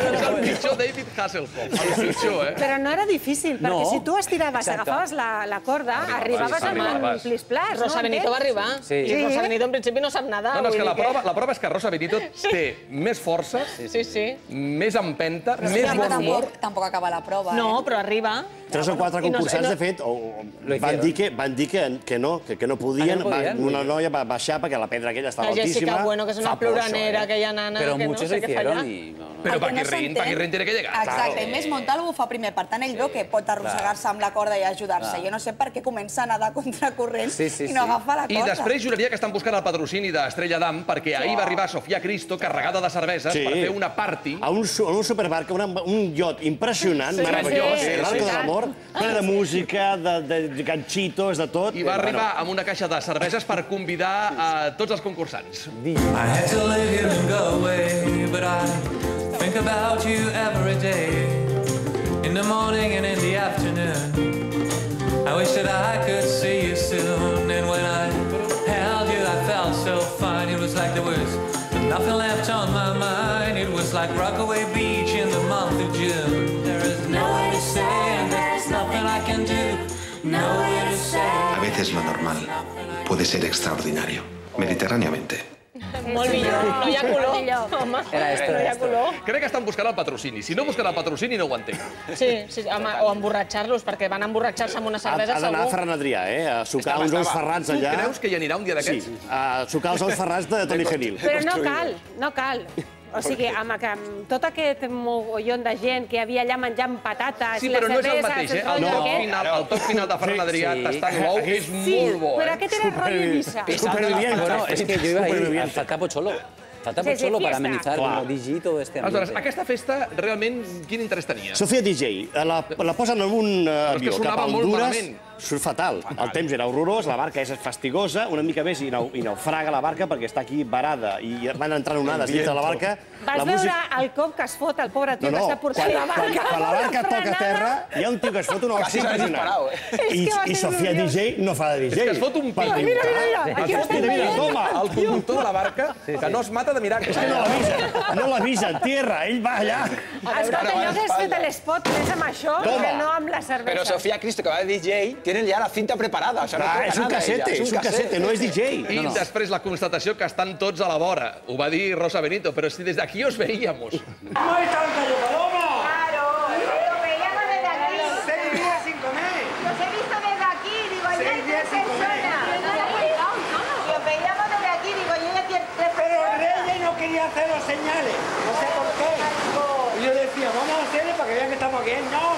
Speaker 4: És el pitjor David Hasselhoff. El pitjor, eh?
Speaker 1: Però no era difícil, perquè si tu estiraves, agafaves la corda, arribaves amb un plis-plas.
Speaker 3: Rosa Benito va arribar. I Rosa Benito en principi no sap nedar.
Speaker 4: No, és que la prova és que Rosa Benito té més força, més empenta, més bon humor.
Speaker 5: Tampoc acaba la prova.
Speaker 3: No, però arriba.
Speaker 10: 3 o 4 concursants, de fet, van dir que no podien. Una noia va baixar perquè la pedra aquella estava altíssima.
Speaker 3: La Jessica Bueno, que és una ploranera, aquella nana, que no sé què fa allà.
Speaker 4: Però Paquirrin tiene que llegar.
Speaker 5: Exacte, i més Montalvo ho fa primer. Per tant, ell veu que pot arrossegar-se amb la corda i ajudar-se. Jo no sé per què comença a nedar contracorrent i no agafa la corda.
Speaker 4: I després juraria que estan buscant el patrocini d'Estrella d'Am perquè ahir va arribar Sofia Cristo carregada de cerveses per fer una party.
Speaker 10: A un superbarca, un iot impressionant, meravellós, l'Arco de l'Amor, ple de música, de ganchitos, de tot.
Speaker 4: I va arribar amb una caixa de cerveses per convidar a tots els concursants.
Speaker 15: I had to leave here and go away, but I think about you every day, in the morning and in the afternoon. I wish that I could see you soon, and when I held you I felt so fine. It was like there was nothing left on my mind. It was like Rockaway Beach in the month of June. There is nowhere to say and there's nothing I can do. Nowhere to say.
Speaker 13: A veces lo normal puede ser extraordinario, mediterráneamente.
Speaker 3: Molt millor, no hi ha color. Home, no hi ha color.
Speaker 4: Crec que estan buscant el patrocini. Si no busquen el patrocini, no ho entenc.
Speaker 3: Sí, home, o emborratxar-los, perquè van emborratxar-se amb una cervesa segur.
Speaker 10: Ha d'anar a Ferran Adrià, a sucar uns ous ferrats allà.
Speaker 4: Tu creus que hi anirà un dia d'aquests?
Speaker 10: Sí, a sucar els ous ferrats de Toni Genil.
Speaker 1: Però no cal. O sigui, amb tot aquest mogollon de gent que hi havia allà menjant patates...
Speaker 4: Sí, però no és el mateix, eh? El toc final de Ferran Adrià, tastant l'ou, és molt bo, eh?
Speaker 1: Però aquest era rotllo Ibiza.
Speaker 8: Bueno, es que yo iba a ir, falta Pocholo. Falta Pocholo para amenizar como DJ todo este ambiente.
Speaker 4: Aleshores, aquesta festa, realment, quin interès tenia?
Speaker 10: Sofia DJ, la posen en un avió cap a Hondures, surt fatal. El temps era horrorós, la barca és fastigosa, una mica més i naufraga la barca perquè està aquí varada i van entrant onades dintre la barca.
Speaker 1: Vas veure el cop que es fot el pobre tio que està portant la barca?
Speaker 10: Quan la barca toca terra, hi ha un tio que es fot una hòstia impressionant. I Sofia DJ no fa de DJ.
Speaker 4: És que es fot un pic.
Speaker 10: Mira, toma!
Speaker 4: El conductor de la barca, que no es mata de mirar.
Speaker 10: És que no l'avisa, en tierra, ell va allà.
Speaker 1: Escolta, jo hagués fet l'espot més amb això que no amb la cervesa.
Speaker 9: Però Sofia Cristo, que va de DJ, tienen ya la cinta preparada.
Speaker 10: És un casete, no és DJ.
Speaker 4: I després la constatació que estan tots a la vora. Ho va dir Rosa Benito, però si des d'aquí os veíamos.
Speaker 2: ¿Cómo está el Cayo Paloma?
Speaker 17: Claro, lo veíamos desde aquí.
Speaker 2: 6 días sin comer.
Speaker 17: Los he visto desde aquí, digo, ya
Speaker 2: 6
Speaker 17: hay
Speaker 2: días
Speaker 17: 3
Speaker 2: sin comer.
Speaker 17: personas. Los veíamos desde aquí, digo, yo ya tiene 3
Speaker 2: Pero
Speaker 17: personas.
Speaker 2: Reyes no quería hacer los señales, no sé por qué. Y yo decía, vamos a hacerle para que vean que estamos aquí. No.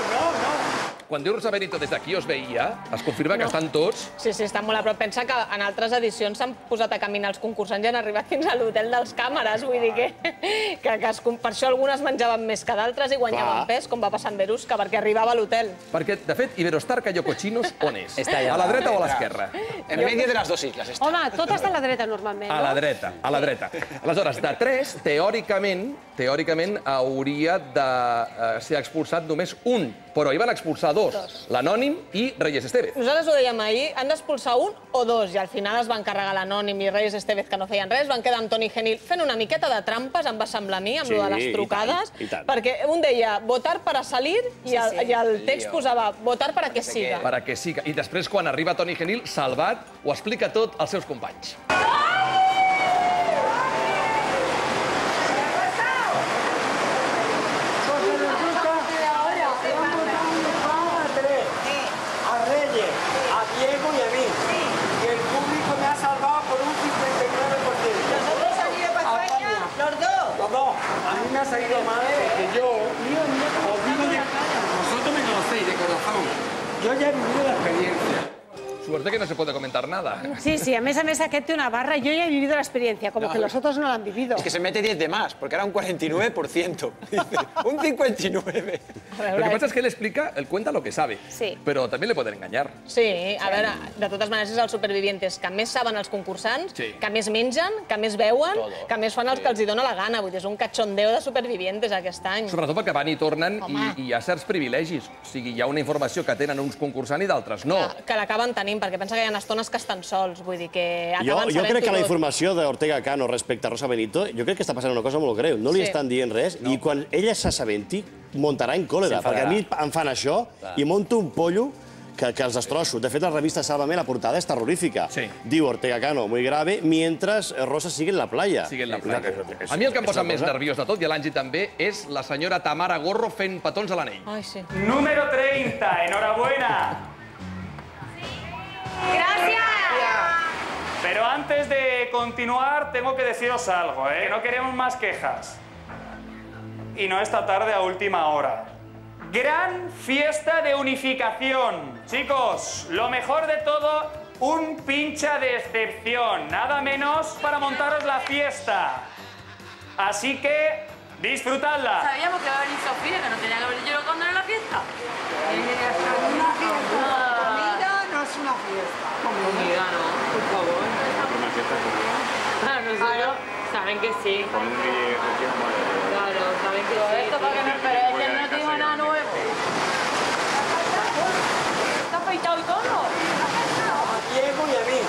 Speaker 4: Quan diu Rosa Benito des d'aquí os veia, es confirma que estan tots...
Speaker 3: Sí, estan molt a prop. Pensa que en altres edicions s'han posat a caminar els concursants i han arribat fins a l'hotel dels càmeres. Vull dir que per això algunes menjaven més que d'altres i guanyaven pes, com va passar en Berusca, perquè arribava a l'hotel.
Speaker 4: Perquè, de fet, Iberostar Cayo Cochinos, on és? A la dreta o a l'esquerra?
Speaker 9: En medio de las dos islas.
Speaker 1: Home, tot està a la dreta, normalment, no?
Speaker 4: A la dreta. Aleshores, de 3, teòricament hauria de ser expulsat només un, però hi van expulsar 2, l'Anònim i Reyes Estevez.
Speaker 3: Nosaltres ho dèiem ahir, han d'expulsar un o 2, i al final es van carregar l'Anònim i Reyes Estevez, que no feien res, van quedar amb Toni Genil fent una miqueta de trampes, em va semblar a mi, amb lo de les trucades, perquè un deia votar para salir i el text posava votar para que siga.
Speaker 4: Para que siga. I després, quan arriba Toni Genil, salvat, ho explica tot als seus companys.
Speaker 2: Me ha salido mal porque yo os digo vosotros me conocéis de corazón. Yo ya he vivido la experiencia.
Speaker 4: Suerte que no se puede comentar nada.
Speaker 1: Sí, a més aquest té una barra. Yo ya he vivido la experiencia, como que los otros no la han vivido.
Speaker 9: Es que se mete 10 de más, porque era un 49%. Un 59%.
Speaker 4: Lo que pasa es que él explica, él cuenta lo que sabe, pero también le pueden engañar.
Speaker 3: Sí, a veure, de totes maneres és els supervivientes que més saben els concursants, que més mengen, que més veuen, que més fan els que els hi dona la gana. Vull dir, és un cachondeo de supervivientes aquest any.
Speaker 4: Sobretot perquè van i tornen i hi ha certs privilegis. O sigui, hi ha una informació que tenen uns concursants i d'altres no.
Speaker 3: Que l'acaben tenint. tenim, perquè pensa que hi ha estones que estan sols, vull dir que acaben sabent-ho tot.
Speaker 10: Jo crec que la informació d'Ortega Cano respecte a Rosa Benito, jo crec que està passant una cosa molt greu. No li estan dient res i quan ella s'assabenti muntarà en còlera, perquè a mi em fan això i monto un pollo que els destrosso. De fet, la revista Sálvame, la portada és terrorífica. Diu Ortega Cano, muy grave, mientras Rosa sigue en la playa.
Speaker 4: Sigue en la playa. A mi el que em posa més nerviós de tot, i a l'Angie també, és la senyora Tamara Gorro fent petons a l'anell.
Speaker 3: Ai, sí.
Speaker 2: Número 30, enhorabuena.
Speaker 17: ¡Gracias!
Speaker 2: Pero antes de continuar, tengo que deciros algo, ¿eh? No queremos más quejas. Y no esta tarde a última hora. Gran fiesta de unificación. Chicos, lo mejor de todo, un pincha de excepción. Nada menos para montaros la fiesta. Así que, disfrutadla.
Speaker 17: Sabíamos que iba a venir Sofía, que no tenía que venir yo cuando era la fiesta.
Speaker 18: Una fiesta. Comida no es una fiesta.
Speaker 17: Comida no, por favor.
Speaker 18: Una fiesta de comida.
Speaker 17: Claro, nosotros saben que sí. Claro, saben que sí. Esto para que no esperéis, que no te digo nada nuevo. ¿Está afeitado y todo?
Speaker 18: A Diego y a mí.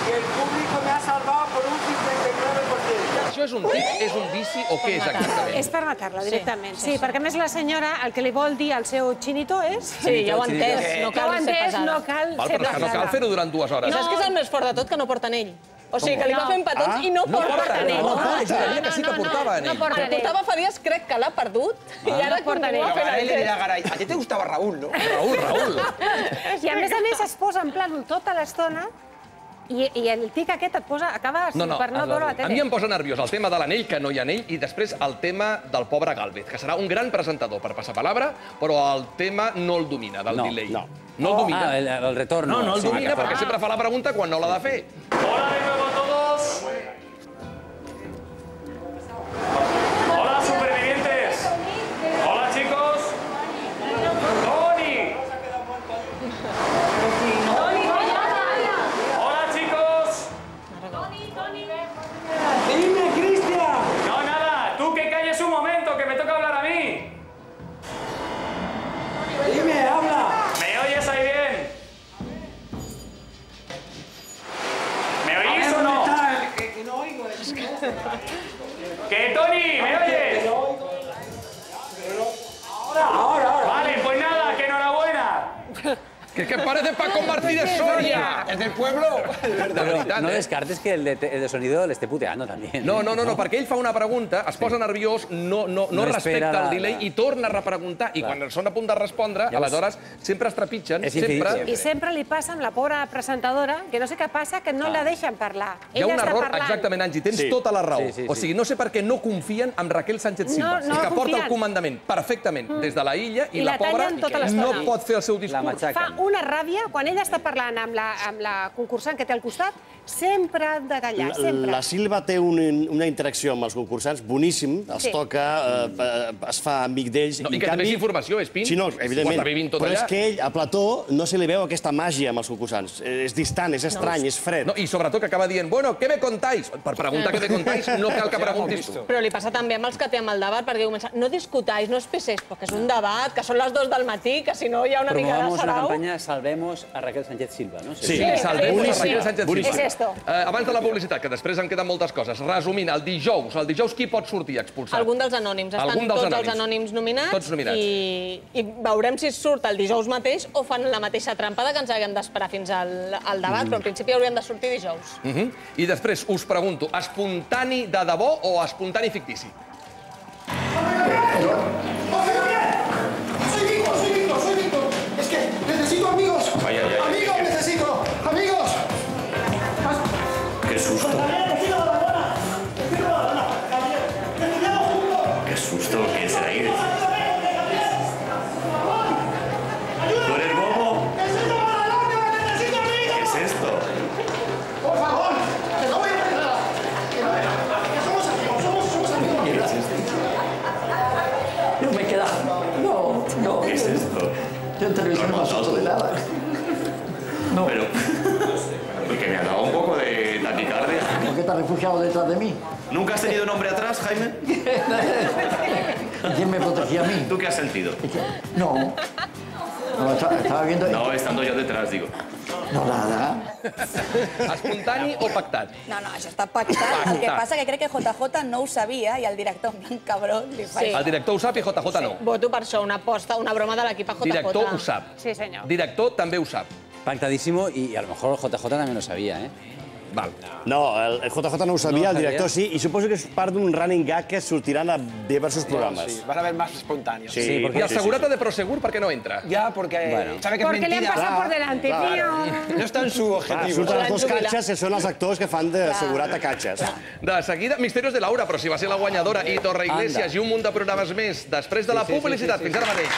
Speaker 18: Y el público me ha salvado por un 59%.
Speaker 4: Això és un tic, és un vici o què és exactament?
Speaker 1: És per matar-la directament. Sí, perquè a més la senyora el que li vol dir al seu xinito és...
Speaker 3: Sí, ja ho ha entès, no cal ser pesada.
Speaker 1: No cal ser pesada.
Speaker 4: No cal fer-ho durant 2 hores.
Speaker 3: I saps què és el més fort de tot? Que no porta anell. O sigui, que li va fent petons i no porta anell.
Speaker 4: No, sí que portava anell.
Speaker 3: El portava fa dies, crec que l'ha perdut, i ara continua fent anell.
Speaker 9: A ti te gustava Raúl, no?
Speaker 4: Raúl.
Speaker 1: I a més es posa en plànol tota l'estona i el tic aquest et posa, acaba per no veure la tele.
Speaker 4: A mi em posa nerviós el tema de l'anell, que no hi ha anell, i després el tema del pobre Gálvez, que serà un gran presentador per passar palabra, però el tema no el domina, del delay. No el domina.
Speaker 8: Ah, el retorno.
Speaker 4: No el domina perquè sempre fa la pregunta quan no l'ha de fer.
Speaker 2: Hola de nuevo a todos. Hola, supervivientes. Hola, chicos. Toni. Hola, chicos.
Speaker 18: Dime, Cristian.
Speaker 2: No, nada. Tú que calles un momento, que me toca hablar a mí.
Speaker 18: Dime, habla.
Speaker 2: ¿Me oyes ahí bien? ¿Me oís o no?
Speaker 18: Que no oigo.
Speaker 2: ¿Qué, Toni? ¿Me oyes?
Speaker 18: Ahora.
Speaker 2: Vale, pues nada, que enhorabuena.
Speaker 4: Que parece Paco Martínez Soria.
Speaker 9: És del pueblo.
Speaker 8: No descartes que el de sonido l'esté puteando també.
Speaker 4: No, perquè ell fa una pregunta, es posa nerviós, no respecta el delay i torna a repreguntar. I quan són a punt de respondre, aleshores sempre es trepitgen.
Speaker 1: I sempre li passa amb la pobra presentadora, que no sé què passa, que no la deixen parlar.
Speaker 4: Hi ha un error, exactament, Angie, tens tota la raó. O sigui, no sé per què no confien en Raquel Sánchez Silva, que porta el comandament perfectament des de la illa i la pobra no pot fer el seu discurs.
Speaker 1: Fa una ràbia, quan ella està parlant amb la concursant que té al costat, sempre ha de tallar, sempre.
Speaker 10: La Silva té una interacció amb els concursants boníssim, els toca, es fa amic d'ells.
Speaker 4: I que també és informació, és Pin.
Speaker 10: Sí, no, evidentment. Però és que ell, a Plató, no se li veu aquesta màgia amb els concursants. És distant, és estrany, és fred.
Speaker 4: I sobretot que acaba dient, bueno, què me contáis? Per preguntar què me contáis no cal que preguntis tu.
Speaker 3: Però li passa també amb els que té amb el debat, perquè comença, no discutáis, no espeséis, perquè és un debat, que són les 2 del matí, que si no hi ha una mica de sarau.
Speaker 8: Salvemos a Raquel Sánchez Silva, no?
Speaker 4: Sí, salvemos a Raquel Sánchez Silva.
Speaker 1: És esto.
Speaker 4: Abans de la publicitat, que després em queden moltes coses. Resumint, el dijous qui pot sortir expulsat?
Speaker 3: Algun dels anònims. Estan tots els anònims nominats.
Speaker 4: Tots nominats.
Speaker 3: I veurem si surt el dijous mateix o fan la mateixa trampada que ens haguem d'esperar fins al debat, però en principi haurien de sortir dijous.
Speaker 4: I després us pregunto, espontani de debò o espontani fictici?
Speaker 18: Soy Víctor. Es que necesito amigos. Amigos, necesito. Amigos.
Speaker 23: Qué susto. Qué susto, ¿quién será ahí? ¿Tú eres bobo? ¿Qué es esto?
Speaker 18: Por favor, que no voy a hacer nada. Que somos amigos,
Speaker 23: ¿Qué es esto?
Speaker 18: No me queda. No.
Speaker 23: ¿Qué es esto?
Speaker 18: Yo en televisión no paso de nada.
Speaker 23: No. Pero... Porque me ha dado un poco de taquicardia.
Speaker 18: ¿Por qué te has refugiado detrás de mí?
Speaker 23: ¿Nunca has tenido un hombre atrás, Jaime?
Speaker 18: ¿Quién me protegía a mí?
Speaker 23: ¿Tú qué has sentido?
Speaker 18: No.
Speaker 7: Estaba viendo...
Speaker 19: No, estando yo detrás, digo.
Speaker 7: No, nada.
Speaker 4: Espontani o pactat?
Speaker 5: No, això està pactat. El que passa que crec que JJ no ho sabia i el director, en plan cabrón, li fa...
Speaker 4: El director ho sap i JJ no.
Speaker 3: Voto per això, una aposta, una broma de l'equip a JJ.
Speaker 4: Director ho sap.
Speaker 3: Sí, senyor.
Speaker 4: Director també ho sap.
Speaker 8: Pactadísimo y a lo mejor JJ también lo sabía, ¿eh?
Speaker 10: Val. No, el JJ no ho sabia, el director sí, i suposo que és part d'un running gag que sortiran a diversos programes.
Speaker 9: Sí, van a haber más espontáneos.
Speaker 4: Sí, y el segurata de Prosegur, ¿por qué no entra?
Speaker 9: Ya, porque sabe que es mentira.
Speaker 1: Porque le han pasado por delante, tío.
Speaker 9: No está en su objetivo.
Speaker 10: Surten els dos catxes, que són els actors que fan de segurata catxes.
Speaker 4: De seguida, Misterios de Laura, però si va ser la guanyadora, i Torre Iglesias i un munt de programes més, després de la publicitat. Fins ara mateix.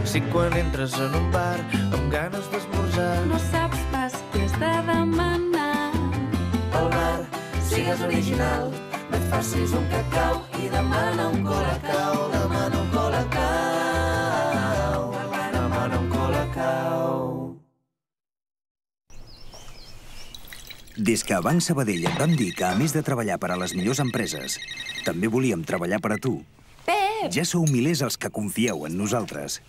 Speaker 15: Si quan entres en un bar amb ganes d'esmorzar
Speaker 20: no saps pas què has de demanar.
Speaker 15: Al bar, sigues original, no et facis un cacau i demana un colacao, demana un colacao, demana un colacao.
Speaker 21: Des que a Banc Sabadell et vam dir que, a més de treballar per a les millors empreses, també volíem treballar per a tu.
Speaker 20: Pep!
Speaker 21: Ja sou milers els que confieu en nosaltres.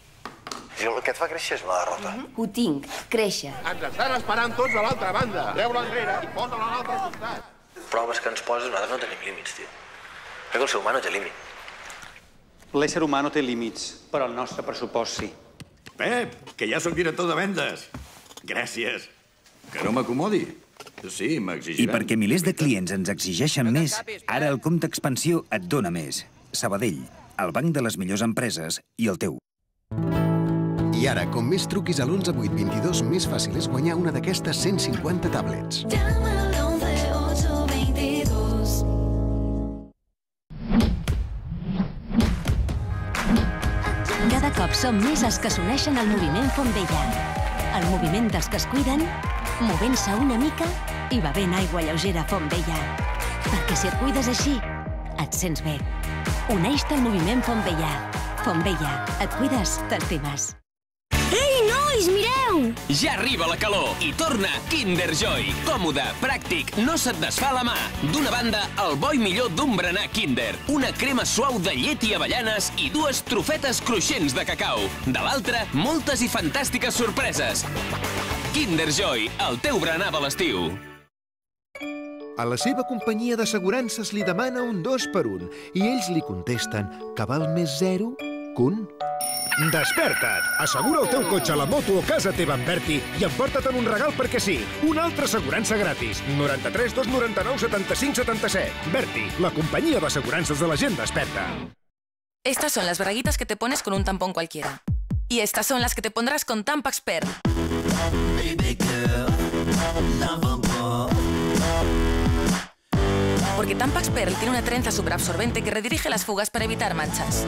Speaker 25: I el que et fa créixer és una derrota.
Speaker 20: Ho tinc, créixer.
Speaker 22: Ens estan esperant tots a l'altra banda. Treu-la enrere i posa-la a l'altre costat.
Speaker 25: Proves que ens poses, nosaltres no tenim límits, tio. Crec que el ser humà no té límit.
Speaker 26: L'ésser humà no té límits, però el nostre pressupost sí.
Speaker 27: Pep, que ja sóc director de vendes. Gràcies. Que no m'acomodi. Sí, m'exigiran.
Speaker 21: I perquè milers de clients ens exigeixen més, ara el compte expansió et dona més. Sabadell, el banc de les millors empreses i el teu.
Speaker 28: I ara, com més truquis a l'11 822, més fàcil és guanyar una d'aquestes 150 tablets.
Speaker 20: Llama al 11 822.
Speaker 29: Cada cop som més els que s'uneixen al moviment Font Vella. El moviment dels que es cuiden, movent-se una mica i bevent aigua lleugera Font Vella. Perquè si et cuides així, et sents bé. Uneix-te al moviment Font Vella. Font Vella, et cuides, t'estimes.
Speaker 30: Ei, nois, mireu!
Speaker 31: Ja arriba la calor i torna Kinder Joy. Còmode, pràctic, no se't desfà la mà. D'una banda, el bo i millor d'un berenar Kinder. Una crema suau de llet i avellanes i dues trufetes cruixents de cacau. De l'altra, moltes i fantàstiques sorpreses. Kinder Joy, el teu berenar de l'estiu.
Speaker 32: A la seva companyia d'assegurances li demana un 2x1 i ells li contesten que val més 0 que 1. Desperta't! Assegura el teu cotxe, la moto o casa teva amb Berti i emporta't un regal perquè sí. Una altra assegurança gratis. 93 299 75 77. Berti, la companyia d'assegurances de la gent desperta.
Speaker 33: Estas son las braguitas que te pones con un tampón cualquiera. Y estas son las que te pondrás con Tampax Pearl. Porque Tampax Pearl tiene una trenza superabsorbente que redirige las fugas para evitar manchas.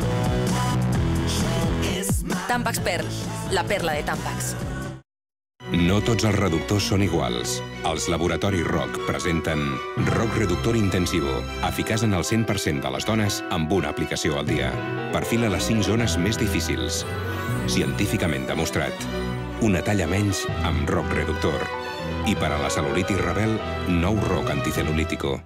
Speaker 33: Tampax Pearl, la perla de Tampax.
Speaker 34: No tots els reductors són iguals. Els laboratoris ROC presenten ROC Reductor Intensivo, eficaç en el 100% de les dones amb una aplicació al dia. Perfila les 5 zones més difícils. Científicament demostrat. Una talla menys amb ROC Reductor. I per a la cel·lulitis rebel, nou ROC Anticelulítico.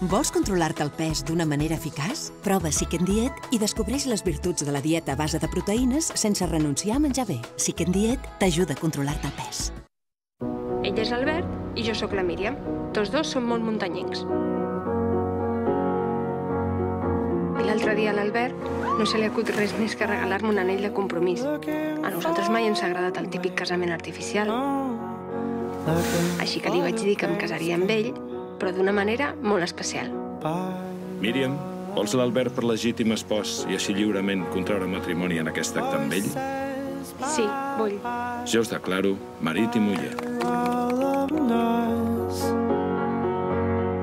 Speaker 35: Vols controlar-te el pes d'una manera eficaç? Prova Sick & Diet i descobreix les virtuts de la dieta a base de proteïnes sense renunciar a menjar bé. Sick & Diet t'ajuda a controlar-te el pes.
Speaker 36: Ell és l'Albert i jo sóc la Míriam. Tots dos som molt muntanyencs. I l'altre dia a l'Albert no se li acut res més que regalar-me un anell de compromís. A nosaltres mai ens ha agradat el típic casament artificial. Així que li vaig dir que em casaria amb ell, però d'una manera molt especial.
Speaker 37: Míriam, vols l'Albert per legítim espòs i així lliurement contraure matrimoni en aquest acte amb ell?
Speaker 36: Sí, vull.
Speaker 37: Jo us declaro marit i muller.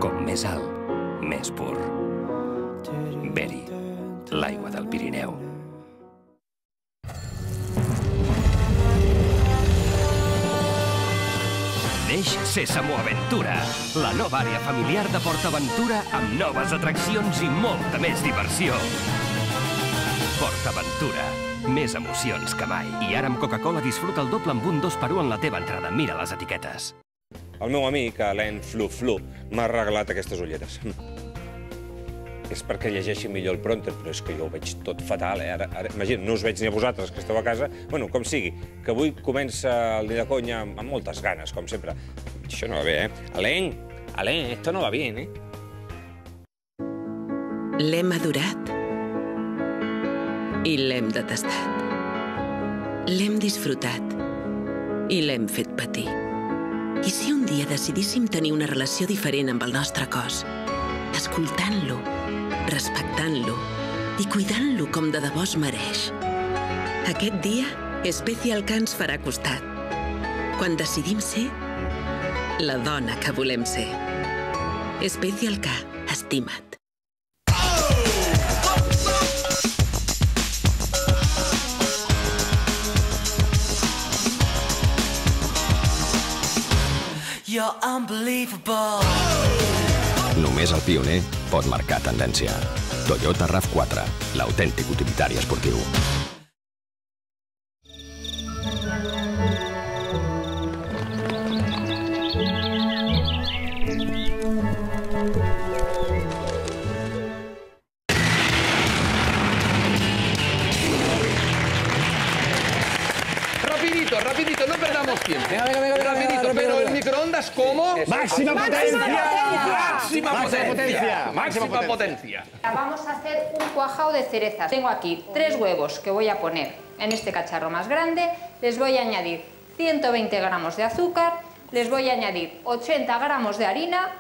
Speaker 38: Com més alt, més pur. Beri, l'aigua del Pirineu. Neix Sésamo Aventura, la nova àrea familiar de PortAventura amb noves atraccions i molta més diversió. PortAventura. Més emocions que mai. I ara amb Coca-Cola disfruta el doble amb un 2x1 en la teva entrada. Mira les etiquetes.
Speaker 1: El meu amic, Alain Flu, m'ha regalat aquestes ulleres. És perquè llegeixi millor el prompter, però és que jo ho veig tot fatal, eh? Ara, imagina, no us veig ni a vosaltres, que esteu a casa. Bueno, com sigui, que avui comença el dia de conya amb moltes ganes, com sempre. Això no va bé, eh? Alain, esto no va bien, eh?
Speaker 2: L'hem adorat i l'hem detestat. L'hem disfrutat i l'hem fet patir. I si un dia decidíssim tenir una relació diferent amb el nostre cos, escoltant-lo, respectant-lo i cuidant-lo com de debò es mereix. Aquest dia, Special K ens farà costat. Quan decidim ser la dona que volem ser. Special K, estima't.
Speaker 15: You're unbelievable.
Speaker 38: Només el pioner pot marcar tendència. Toyota RAV4, l'autèntic utilitari esportiu.
Speaker 4: Rapidito, no perdamos tiempo. Venga. Rapidito, pero el microondas, ¿cómo?
Speaker 10: ¡Máxima potencia!
Speaker 4: Máxima potencia.
Speaker 3: Vamos a hacer un cuajado de cerezas. Tengo aquí 3 huevos que voy a poner en este cacharro más grande. Les voy a añadir 120 gramos de azúcar. Les voy a añadir 80 gramos de harina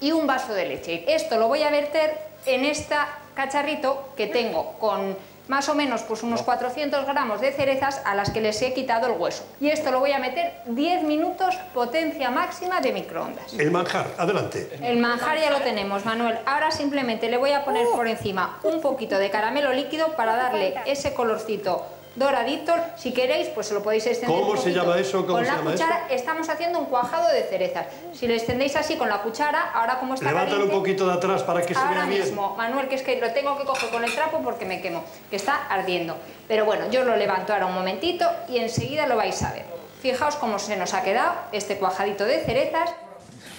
Speaker 3: y un vaso de leche. Esto lo voy a verter en este cacharrito que tengo con más o menos pues unos 400 gramos de cerezas a las que les he quitado el hueso. Y esto lo voy a meter 10 minutos, potencia máxima de microondas.
Speaker 5: El manjar, adelante.
Speaker 3: El manjar ya lo tenemos, Manuel. Ahora simplemente le voy a poner por encima un poquito de caramelo líquido para darle ese colorcito doradito. Si queréis, pues se lo podéis extender.
Speaker 5: ¿Cómo se llama eso?
Speaker 3: Con la cuchara estamos haciendo un cuajado de cerezas. Si lo extendéis así con la cuchara, ahora como está
Speaker 5: levántalo
Speaker 3: caliente,
Speaker 5: un poquito de atrás para que se vea bien.
Speaker 3: Ahora mismo, Manuel, que es que lo tengo que coger con el trapo porque me quemo, que está ardiendo. Pero bueno, yo lo levanto ahora un momentito y enseguida lo vais a ver. Fijaos cómo se nos ha quedado este cuajadito de cerezas.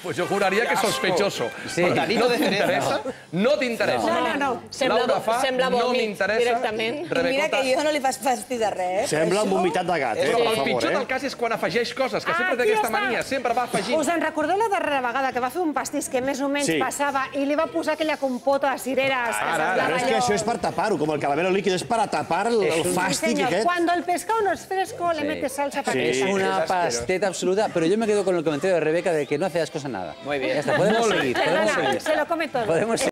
Speaker 4: Pues yo juraria que és sospechoso.
Speaker 3: Sí.
Speaker 4: No t'interessa? No t'interessa.
Speaker 5: No.
Speaker 4: Laura fa,
Speaker 5: no
Speaker 4: m'interessa.
Speaker 5: directament. Mira que jo no li fas fàstic de res.
Speaker 10: Sembla un vomitat de gat, per
Speaker 4: El
Speaker 10: favor.
Speaker 4: pitjor del cas és quan afegeix coses, que sempre té aquesta mania, sempre va afegint.
Speaker 5: Us en recordeu la darrera vegada que va fer un pastís que més o menys passava i li va posar aquella compota de cireres?
Speaker 10: Però és que això és per tapar-ho, com el caramelo líquido, és per tapar el fàstic aquest.
Speaker 5: Cuando el pescado no es fresco, le metes salsa para que
Speaker 6: Es una pasteta absoluta, pero yo me quedo con el comentario de Rebeca de que no hace asco a nada.
Speaker 5: Muy bien.
Speaker 6: Ya está, podemos seguir.
Speaker 5: Se lo come todo.